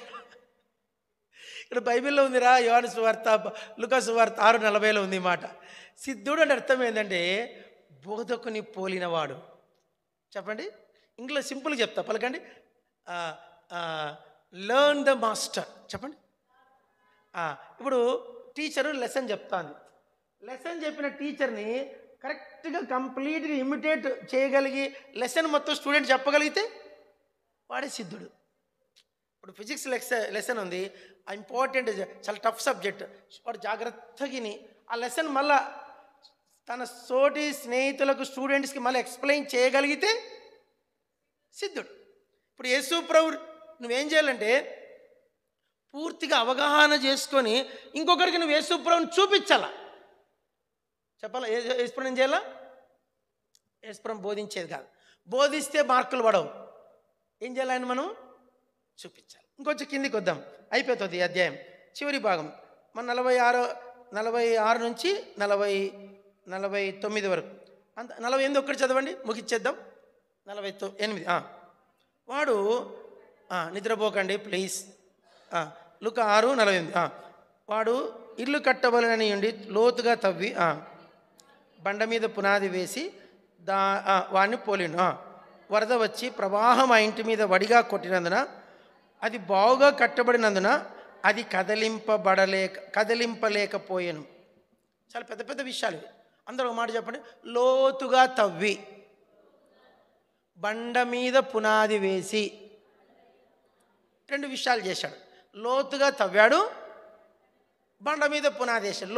ఇక్కడ బైబిల్లో ఉందిరా, యోహాను సువార్త, లూకా సువార్త 6:40లో ఉంది ఈ మాట. సిద్ధుడు అంటే అర్థం ఏంటంటే బోధకుని పోలినవాడు. చెప్పండి, ఇంగ్లీష్ సింపుల్గా చెప్తా, పలకండి. Learn the master. చెప్పండి. ఇప్పుడు టీచరు లెసన్ చెప్తాంది. లెసన్ చెప్పిన టీచర్ని కరెక్ట్గా కంప్లీట్గా ఇమిటేట్ చేయగలిగి లెసన్ మొత్తం స్టూడెంట్ చెప్పగలిగితే వాడే సిద్ధుడు. ఇప్పుడు ఫిజిక్స్ లెసన్ ఉంది, ఇంపార్టెంట్, చాలా టఫ్ సబ్జెక్ట్. వాడు జాగ్రత్తగా ఆ లెసన్ మళ్ళా తన తోటి స్నేహితులకు, స్టూడెంట్స్కి మళ్ళీ ఎక్స్ప్లెయిన్ చేయగలిగితే సిద్ధుడు. ఇప్పుడు యేసు ప్రభు నువ్వేం చేయాలంటే పూర్తిగా అవగాహన చేసుకొని ఇంకొకరికి నువ్వు యేసు ప్రభుని చూపించాలా, చెప్పాలా. యేసు ప్రభు ఏం చేయాలా? యేసు ప్రభు బోధించేది కాదు, బోధిస్తే మార్కులు పడవు. ఏం చేయాలి? ఆయన మనం చూపించాలి. ఇంకొంచెం కిందికి వద్దాం, అయిపోతుంది ఈ అధ్యాయం చివరి భాగం. మన 46 నుంచి 49 వరకు. అంత 48 ఒక్కటి చదవండి, ముగిచ్చేద్దాం. 48. వాడు నిద్రపోకండి ప్లీజ్. లూకా 6:48. వాడు ఇల్లు కట్టవలనని ఉండి లోతుగా తవ్వి బండ మీద పునాది వేసి వాడిని పోలిండు. వరద వచ్చి ప్రవాహం ఆ ఇంటి మీద వడిగా కొట్టినందున అది బావుగా కట్టబడినందున అది కదిలింపలేకపోయాను. చాలా పెద్ద పెద్ద విషయాలు. అందరూ ఒక మాట చెప్పండి, లోతుగా తవ్వి బండ మీద పునాది వేసి. 2 విషయాలు చేశాడు. లోతుగా తవ్వాడు, బండ మీద పునాది వేశాడు.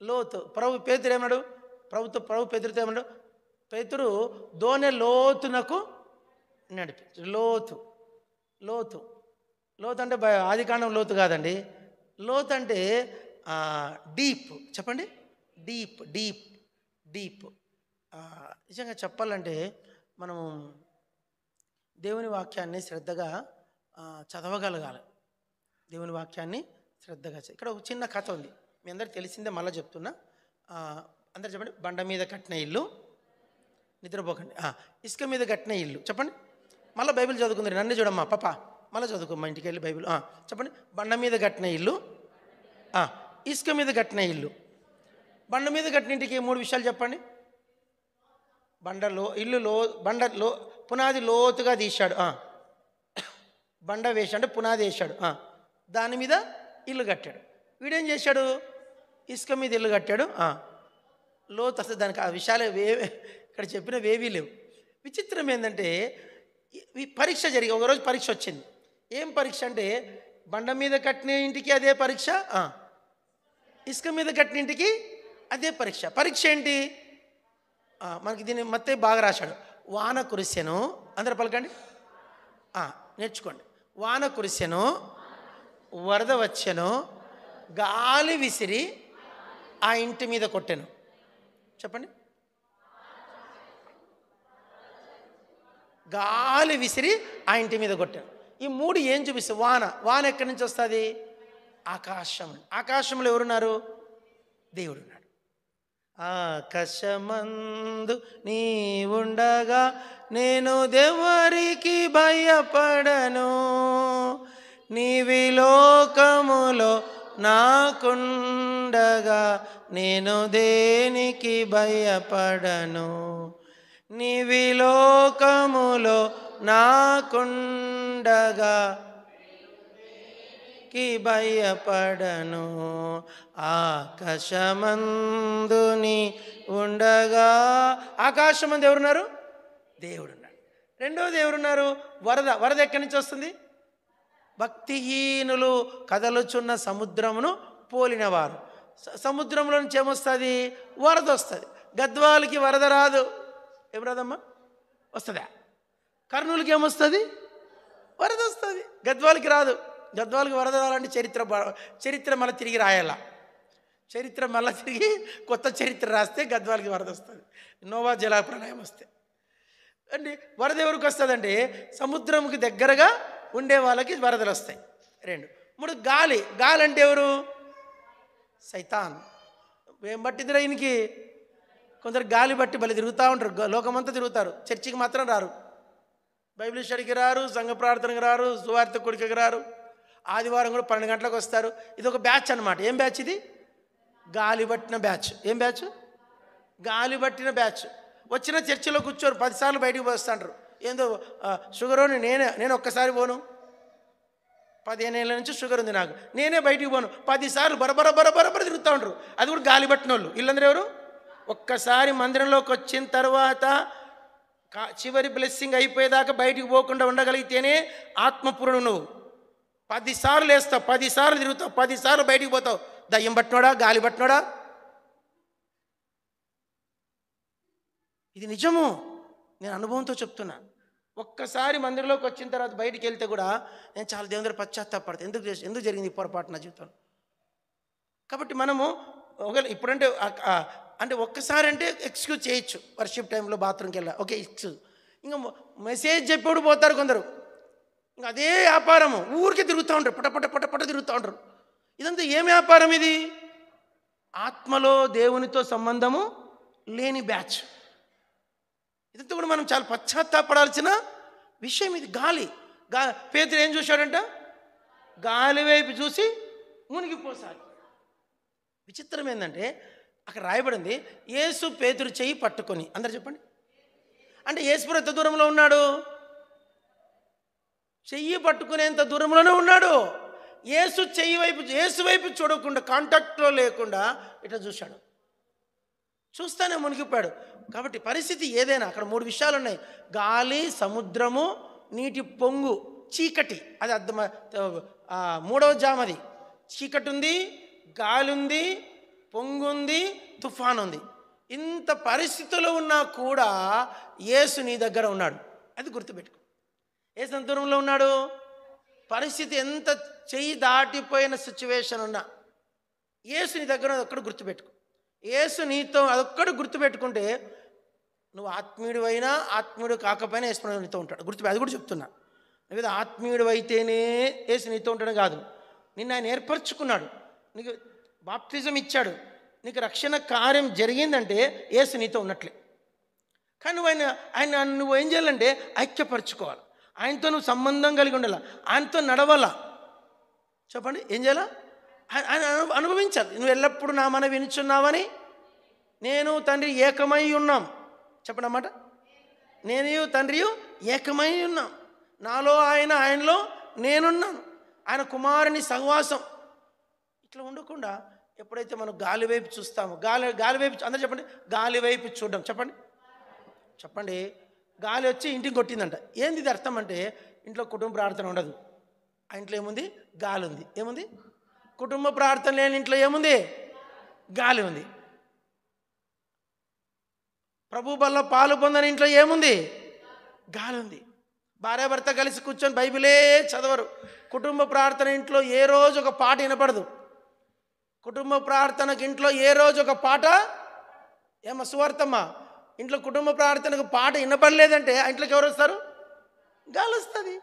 లోతు. ప్రభు పేతురు ఏమన్నాడు? ప్రభు పేతురుతో ఏమన్నాడు? పేతురు దోనె లోతునకు నడిపించు. లోతు అంటే ఆదికాండం లోతు కాదండి. లోతు అంటే డీప్. చెప్పండి, డీప్. నిజంగా చెప్పాలంటే మనం దేవుని వాక్యాన్ని శ్రద్ధగా చదవగలగాలి. దేవుని వాక్యాన్ని శ్రద్ధగా ఇక్కడ ఒక చిన్న కథ ఉంది, మీ అందరికి తెలిసిందే, మళ్ళీ చెప్తున్నా. అందరు చెప్పండి, బండ మీద కట్టిన ఇల్లు. నిద్రపోకండి. ఇసుక మీద కట్టిన ఇల్లు. చెప్పండి. మళ్ళీ బైబిల్ చదువుకుంది, నన్ను చూడమ్మా పాప, మళ్ళీ చదువుకో మా ఇంటికి వెళ్ళి బైబిల్. చెప్పండి, బండ మీద కట్టిన ఇల్లు, ఇసుక మీద కట్టిన ఇల్లు. బండ మీద కట్టిన ఇంటికి 3 విషయాలు చెప్పండి. బండలో పునాది లోతుగా తీశాడు, బండ వేసాడు, పునాది వేశాడు, దాని మీద ఇల్లు కట్టాడు. వీడేం చేశాడు? ఇసుక మీద ఇల్లు కట్టాడు. లోతు అసలు దానికి ఆ విషయాలు ఇక్కడ చెప్పినవేవీ లేవు. విచిత్రం ఏంటంటే పరీక్ష జరిగి ఒకరోజు పరీక్ష వచ్చింది. ఏం పరీక్ష అంటే బండ మీద కట్టిన ఇంటికి అదే పరీక్ష, ఇసుక మీద కట్టిన ఇంటికి అదే పరీక్ష. పరీక్ష ఏంటి? మనకి దీన్ని మత్తే బాగా రాశాడు. వాన కురిసెను. అందరూ పలకండి, నేర్చుకోండి. వాన కురిసెను, వరద వచ్చెను, గాలి విసిరి ఆ ఇంటి మీద కొట్టెను. చెప్పండి, గాలి విసిరి ఆ ఇంటి మీద కొట్టాను. ఈ 3 ఏం చూపిస్తాయి? వాన ఎక్కడి నుంచి వస్తుంది? ఆకాశంలో ఎవరున్నారు? దేవుడు ఉన్నాడు. ఆకాశమందు నీ ఉండగా నేను దేవరికి భయపడను, నీవి లోకములో నాకుండగా నేను దేనికి భయపడను. నీవి లోకములో నాకుండగా కి భయపడను. ఆకాశమందుని ఉండగా, ఆకాశమందు ఎవరున్నారు? దేవుడు ఉన్నాడు. రెండవది ఎవరున్నారు? వరద. వరద ఎక్కడి నుంచి వస్తుంది? భక్తిహీనులు కదలుచున్న సముద్రమును పోలినవారు. సముద్రంలో నుంచి ఏమొస్తుంది? వరద వస్తుంది. గద్వాలకి వరద రాదు. ఏం రాదమ్మా? వస్తుందా? కర్నూలుకి ఏమొస్తుంది? వరద వస్తుంది. గద్వాలకి రాదు. గద్వాలకి వరద రావాలంటే చరిత్ర మళ్ళీ తిరిగి రాయాల. చరిత్ర మళ్ళీ తిరిగి కొత్త చరిత్ర రాస్తే గద్వాలకి వరద వస్తుంది. నోవా జల ప్రళయం వస్తే. అంటే వరద ఎవరికి వస్తుందంటే సముద్రంకి దగ్గరగా ఉండే వాళ్ళకి వరదలు వస్తాయి. 2. 3 గాలి. గాలి అంటే ఎవరు? సైతాన్. ఏం పట్టిందిరా ఈయనకి? కొందరు గాలి బట్టి భలే తిరుగుతూ ఉంటారు. లోకమంతా తిరుగుతారు, చర్చికి మాత్రం రారు. బైబిల్ స్టడీకి రారు, సంఘ ప్రార్థనకి రారు, సువార్త కొడుకుకి రారు. ఆదివారం కూడా 12 గంటలకు వస్తారు. ఇది ఒక బ్యాచ్ అనమాట. ఏం బ్యాచ్ ఇది? గాలి పట్టిన బ్యాచ్. ఏం బ్యాచ్? గాలి పట్టిన బ్యాచ్. వచ్చిన చర్చిలో కూర్చోరు, 10 సార్లు బయటికి పోస్తుంటారు. ఏందో షుగర్ అని నేను ఒక్కసారి పోను. 15 ఏళ్ళ నుంచి షుగర్ ఉంది నాకు, నేనే బయటికి పోను. 10 సార్లు బరబర తిరుగుతూ ఉంటారు. అది కూడా గాలి పట్టిన వాళ్ళు. వీళ్ళందరూ ఎవరు? ఒక్కసారి మందిరంలోకి వచ్చిన తర్వాత చివరి బ్లెస్సింగ్ అయిపోయేదాకా బయటికి పోకుండా ఉండగలిగితేనే ఆత్మపూర్ణుడు నువ్వు. 10 సార్లు వేస్తావు, 10 సార్లు తిరుగుతావు, 10 సార్లు బయటికి పోతావు. దయ్యం పట్టినోడా? గాలి పట్టినోడా? ఇది నిజము, నేను అనుభవంతో చెప్తున్నా. ఒక్కసారి మందిరంలోకి వచ్చిన తర్వాత బయటికి వెళ్తే కూడా నేను చాలా దేవుని దగ్గర పశ్చాత్తాపడతాను. ఎందుకు జరిగింది ఈ పొరపాటు నా జీవితంలో? కాబట్టి మనము ఇప్పుడంటే అంటే ఒక్కసారి అంటే ఎక్స్క్యూజ్ చేయొచ్చు. వర్షిప్ టైంలో బాత్రూమ్కి వెళ్ళా, ఓకే ఎక్స్క్యూజ్. ఇంకా మెసేజ్ చెప్పేప్పుడు పోతారు కొందరు. ఇంకా అదే వ్యాపారము, ఊరికే తిరుగుతూ ఉంటారు, పట తిరుగుతూ ఉంటారు. ఇదంతా ఏం వ్యాపారం ఇది? ఆత్మలో దేవునితో సంబంధము లేని బ్యాచ్. ఇదంతా కూడా మనం చాలా పశ్చాత్తాపడాల్సిన విషయం. ఇది గాలి. పేతురు ఏం చూశాడంట? గాలి వైపు చూసి మునిగిపోసాడు. విచిత్రం ఏంటంటే అక్కడ రాయబడింది, యేసు పేతురు చెయ్యి పట్టుకొని. అందరు చెప్పండి. అంటే యేసుప్రభు ఎంత దూరంలో ఉన్నాడు? చెయ్యి పట్టుకునేంత దూరంలోనే ఉన్నాడు. యేసు వైపు చూడకుండా, కాంటాక్ట్లో లేకుండా ఇట్లా చూశాడు. చూస్తానే మునిగిపోయాడు. కాబట్టి పరిస్థితి ఏదైనా అక్కడ 3 విషయాలు ఉన్నాయి: గాలి, సముద్రము, నీటి పొంగు, చీకటి. అది అర్థం. 3వ జామది. చీకటి ఉంది, గాలి ఉంది, పొంగు ఉంది, తుఫాను ఉంది. ఇంత పరిస్థితులు ఉన్నా కూడా యేసు నీ దగ్గర ఉన్నాడు. అది గుర్తుపెట్టుకో. యేసు ఎంత దూరంలో ఉన్నాడు? పరిస్థితి ఎంత చెయ్యి దాటిపోయిన సిచ్యువేషన్ ఉన్నా యేసు నీ దగ్గర అదొక్కడు గుర్తుపెట్టుకో. యేసు నీతో అదొక్కడు గుర్తుపెట్టుకుంటే నువ్వు ఆత్మీయుడు అయినా ఆత్మీయుడు కాకపోయినా యేసు నీతో ఉంటాడు. అది కూడా చెప్తున్నా. లేదా ఆత్మీయుడు అయితేనే యేసు నీతో ఉంటాడు కాదు. నిన్ను ఆయన ఏర్పరచుకున్నాడు, నీకు బాప్తిజం ఇచ్చాడు, నీకు రక్షణ కార్యం జరిగిందంటే యేసు నీతో ఉన్నట్లే. కానీ ఆయన నువ్వు ఏం చేయాలంటే ఐక్యపరచుకోవాలి. ఆయనతో నువ్వు సంబంధం కలిగి ఉండాలి, ఆయనతో నడవాలా. చెప్పండి, ఏం చేయాలా? ఆయన అనుభవించాలి. నువ్వు ఎల్లప్పుడూ నా మన వినుచున్నావని నేను తండ్రి ఏకమై ఉన్నాం. చెప్పండి అన్నమాట. నేను తండ్రి ఏకమై ఉన్నాం. నాలో ఆయన, ఆయనలో నేనున్నాను. ఆయన కుమారుని సహవాసం. ఇట్లా ఉండకుండా ఎప్పుడైతే మనం గాలి వైపు చూస్తామో, గాలి వైపు అందరూ చెప్పండి, గాలి వైపు చూడడం. చెప్పండి. గాలి వచ్చి ఇంటికి కొట్టిందంట. ఏంది ఇది అర్థం అంటే ఇంట్లో కుటుంబ ప్రార్థన ఉండదు. ఆ ఇంట్లో ఏముంది? గాలి ఉంది. ఏముంది? కుటుంబ ప్రార్థన లేని ఇంట్లో ఏముంది? గాలి ఉంది. ప్రభు బల్ల పాలు పొందని ఇంట్లో ఏముంది? గాలి ఉంది. భార్యాభర్త కలిసి కూర్చొని బైబిలే చదవరు. కుటుంబ ప్రార్థన ఇంట్లో ఏ రోజు ఒక పాట వినపడదు. కుటుంబ ప్రార్థనకి ఇంట్లో ఏ రోజు ఒక పాట ఏమో సువార్తమ్మా, ఇంట్లో కుటుంబ ప్రార్థనకు పాట వినపడలేదంటే ఆ ఇంట్లోకి ఎవరు వస్తారు? గాలి వస్తుంది.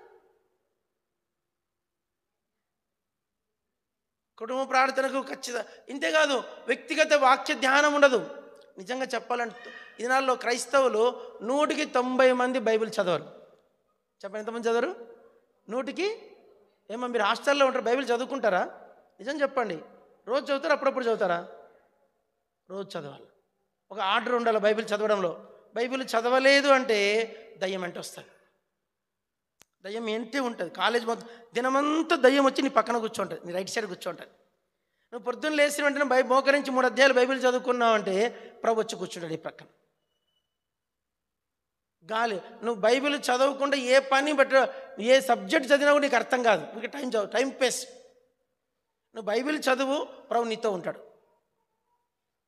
కుటుంబ ప్రార్థనకు ఖచ్చితంగా ఇంతేకాదు, వ్యక్తిగత వాక్య ధ్యానం ఉండదు. నిజంగా చెప్పాలంటే ఈ దినాల్లో క్రైస్తవులు 100కి 90 మంది బైబిల్ చదవరు. చెప్పండి, ఎంతమంది చదవరు? 100కి ఏమో మీరు హాస్టల్లో ఉంటారు, బైబిల్ చదువుకుంటారా? నిజం చెప్పండి. రోజు చదువుతారా, అప్పుడప్పుడు చదువుతారా? రోజు చదవాలి. ఒక ఆర్డర్ ఉండాలి బైబిల్ చదవడంలో. బైబిల్ చదవలేదు అంటే దయ్యం అంటే వస్తుంది. దయ్యం ఏంటి ఉంటుంది. కాలేజ్ మొత్తం దినమంతా దయ్యం వచ్చి నీ పక్కన కూర్చోంటుంది, నీ రైట్ సైడ్ కూర్చోంటుంది. నువ్వు పొద్దున్న లేచిన వెంటనే మోకరించి 3 అధ్యాయాలు బైబిల్ చదువుకున్నావు అంటే ప్రభు వచ్చి కూర్చుంటాడు ఈ పక్కన. గాలి. నువ్వు బైబిల్ చదవకుండా ఏ పని బట్టి ఏ సబ్జెక్ట్ చదివినా కూడా నీకు అర్థం కాదు. నీకు టైం వేస్ట్. నువ్వు బైబిల్ చదువు, ప్రభు నీతో ఉంటాడు.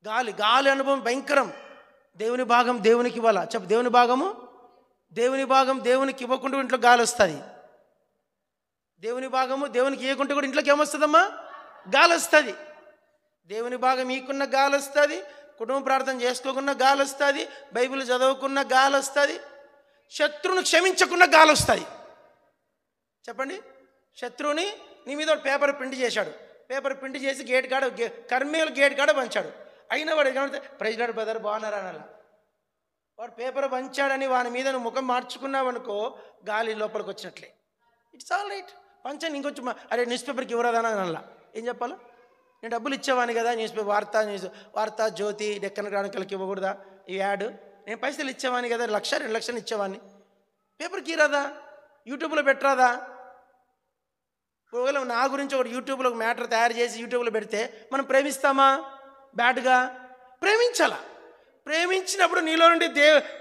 గాలి అనుభవం భయంకరం. దేవుని భాగం దేవునికి ఇవ్వాలా? చెప్పు. దేవుని భాగం దేవునికి ఇవ్వకుండా ఇంట్లో గాలి వస్తుంది. దేవుని భాగము దేవునికి ఇవ్వకుంటే కూడా ఇంట్లోకి ఏమొస్తుందమ్మా? గాలి వస్తుంది. దేవుని భాగం ఈకున్న గాలి వస్తుంది, కుటుంబ ప్రార్థన చేసుకోకున్న గాలి వస్తుంది, బైబిల్ చదవకున్న గాలి వస్తుంది, శత్రువుని క్షమించకున్న గాలి వస్తుంది. చెప్పండి. శత్రువుని నీ మీద ఒక పేపర్ ప్రింట్ చేశాడు, పేపర్ ప్రింట్ చేసి కర్మేలు గేట్ కాడ పంచాడు. అయినా వాడు ఏమంటే ప్రైజ్ లార్డ్ బ్రదర్ బాగున్నారా అలా. వాడు పేపర్ పంచాడని వాని మీద నువ్వు ముఖం మార్చుకున్నావు అనుకో, గాలి లోపలికి వచ్చినట్లే. It's all right. పంచాను ఇంకొంచెం అరే న్యూస్ పేపర్కి ఇవ్వరాదని అలా ఏం చెప్పాలా? నేను డబ్బులు ఇచ్చేవాని కదా, న్యూస్ పేపర్ వార్త జ్యోతి డెక్కన క్రానికల్కి ఇవ్వకూడదా? ఈ యాడ్ నేను పైసలు ఇచ్చేవాని కదా, 1,00,000 2 లక్షలు ఇచ్చేవాడిని. పేపర్కి ఇరాదా? యూట్యూబ్లో పెట్టరాదా? ఒకవేళ నా గురించి ఒకటి యూట్యూబ్లో ఒక మ్యాటర్ తయారు చేసి యూట్యూబ్లో పెడితే మనం ప్రేమిస్తామా? బ్యాడ్గా ప్రేమించాలా? ప్రేమించినప్పుడు నీలో నుండి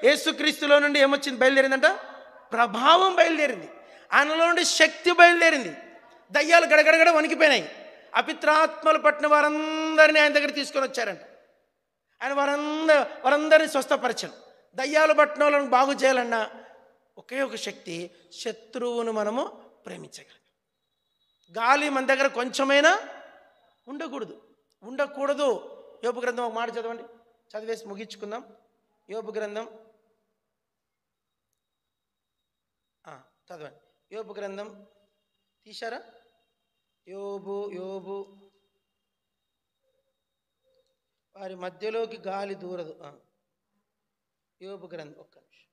యేసుక్రీస్తులో నుండి ఏమొచ్చింది? బయలుదేరిందంట ప్రభావం బయలుదేరింది. ఆయనలో నుండి శక్తి బయలుదేరింది. దయ్యాలు గడగడగడ వణికిపోయినాయి. అపిత్రాత్మలు పట్టిన వారందరినీ ఆయన దగ్గర తీసుకొని వచ్చారంట. ఆయన వారందరినీ స్వస్థపరిచాను. దయ్యాలు పట్టిన వాళ్ళని బాగు చేయాలన్నా ఒకే ఒక శక్తి, శత్రువును మనము ప్రేమించగలం. గాలి మన దగ్గర కొంచెమైనా ఉండకూడదు. యోబు గ్రంథం ఒక మాట చదవండి, చదివేసి ముగించుకుందాం. యోబు గ్రంథం చదవండి. యోబు గ్రంథం తీశారా? యోబు వారి మధ్యలోకి గాలి దూరదు. యోబు గ్రంథం ఒక్క నిమిషం.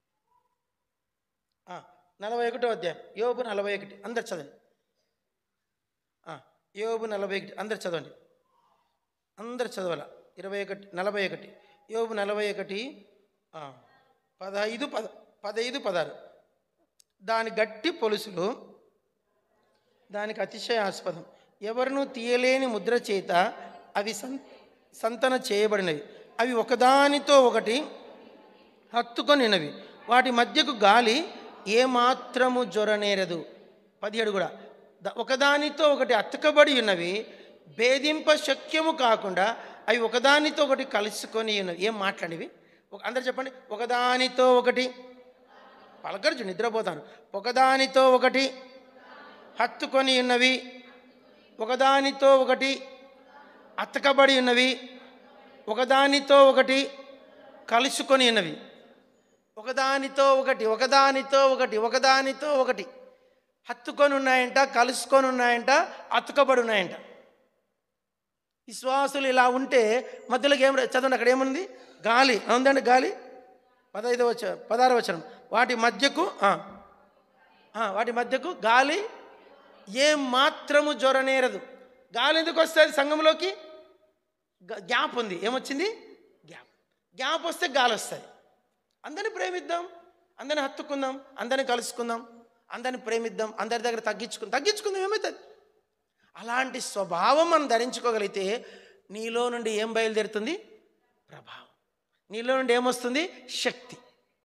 41వ అధ్యాయం యోబు 41. అందరు చదవండి. యోబు 41 అందరు చదవండి. అందరు చదవాల. 41 యోబు 41 15 16. దాని గట్టి పొలుసులు దానికి అతిశయాస్పదం. ఎవరును తీయలేని ముద్ర చేత అవి సంతన చేయబడినవి. అవి ఒకదానితో ఒకటి హత్తుకొనినవి. వాటి మధ్యకు గాలి ఏమాత్రము జొరనేరదు. 17 కూడా. ఒకదానితో ఒకటి అతుకబడి ఉన్నవి, భేదింప శక్యము కాకుండా అవి ఒకదానితో ఒకటి కలుసుకొని ఉన్నవి. ఏం మాట్లాడివి? అందరు చెప్పండి. ఒకదానితో ఒకటి పలకరుచు, నిద్రపోతాను. ఒకదానితో ఒకటి హత్తుకొని ఉన్నవి, ఒకదానితో ఒకటి అతకబడి ఉన్నవి, ఒకదానితో ఒకటి కలుసుకొని ఉన్నవి. ఒకదానితో ఒకటి హత్తుకొని ఉన్నాయంట, కలుసుకొని ఉన్నాయంట, అతుకబడి ఉన్నాయంట. విశ్వాసులు ఇలా ఉంటే మధ్యలోకి ఏం చదవండి, అక్కడ ఏముంది? గాలి ఉందండి. గాలి 16వ వచనం. వాటి మధ్యకు గాలి ఏం మాత్రము జొరనేరదు. గాలి ఎందుకు వస్తుంది సంఘంలోకి? గ్యాప్ ఉంది. ఏమొచ్చింది? గ్యాప్ వస్తే గాలి వస్తుంది. అందరిని ప్రేమిద్దాం, అందరిని హత్తుకుందాం, అందరిని కలుసుకుందాం, అందరిని ప్రేమిద్దాం, అందరి దగ్గర తగ్గించుకుందాం. ఏమవుతుంది? అలాంటి స్వభావం మనం ధరించుకోగలిగితే నీలో నుండి ఏం బయలుదేరుతుంది? ప్రభావం. నీలో నుండి ఏమొస్తుంది? శక్తి.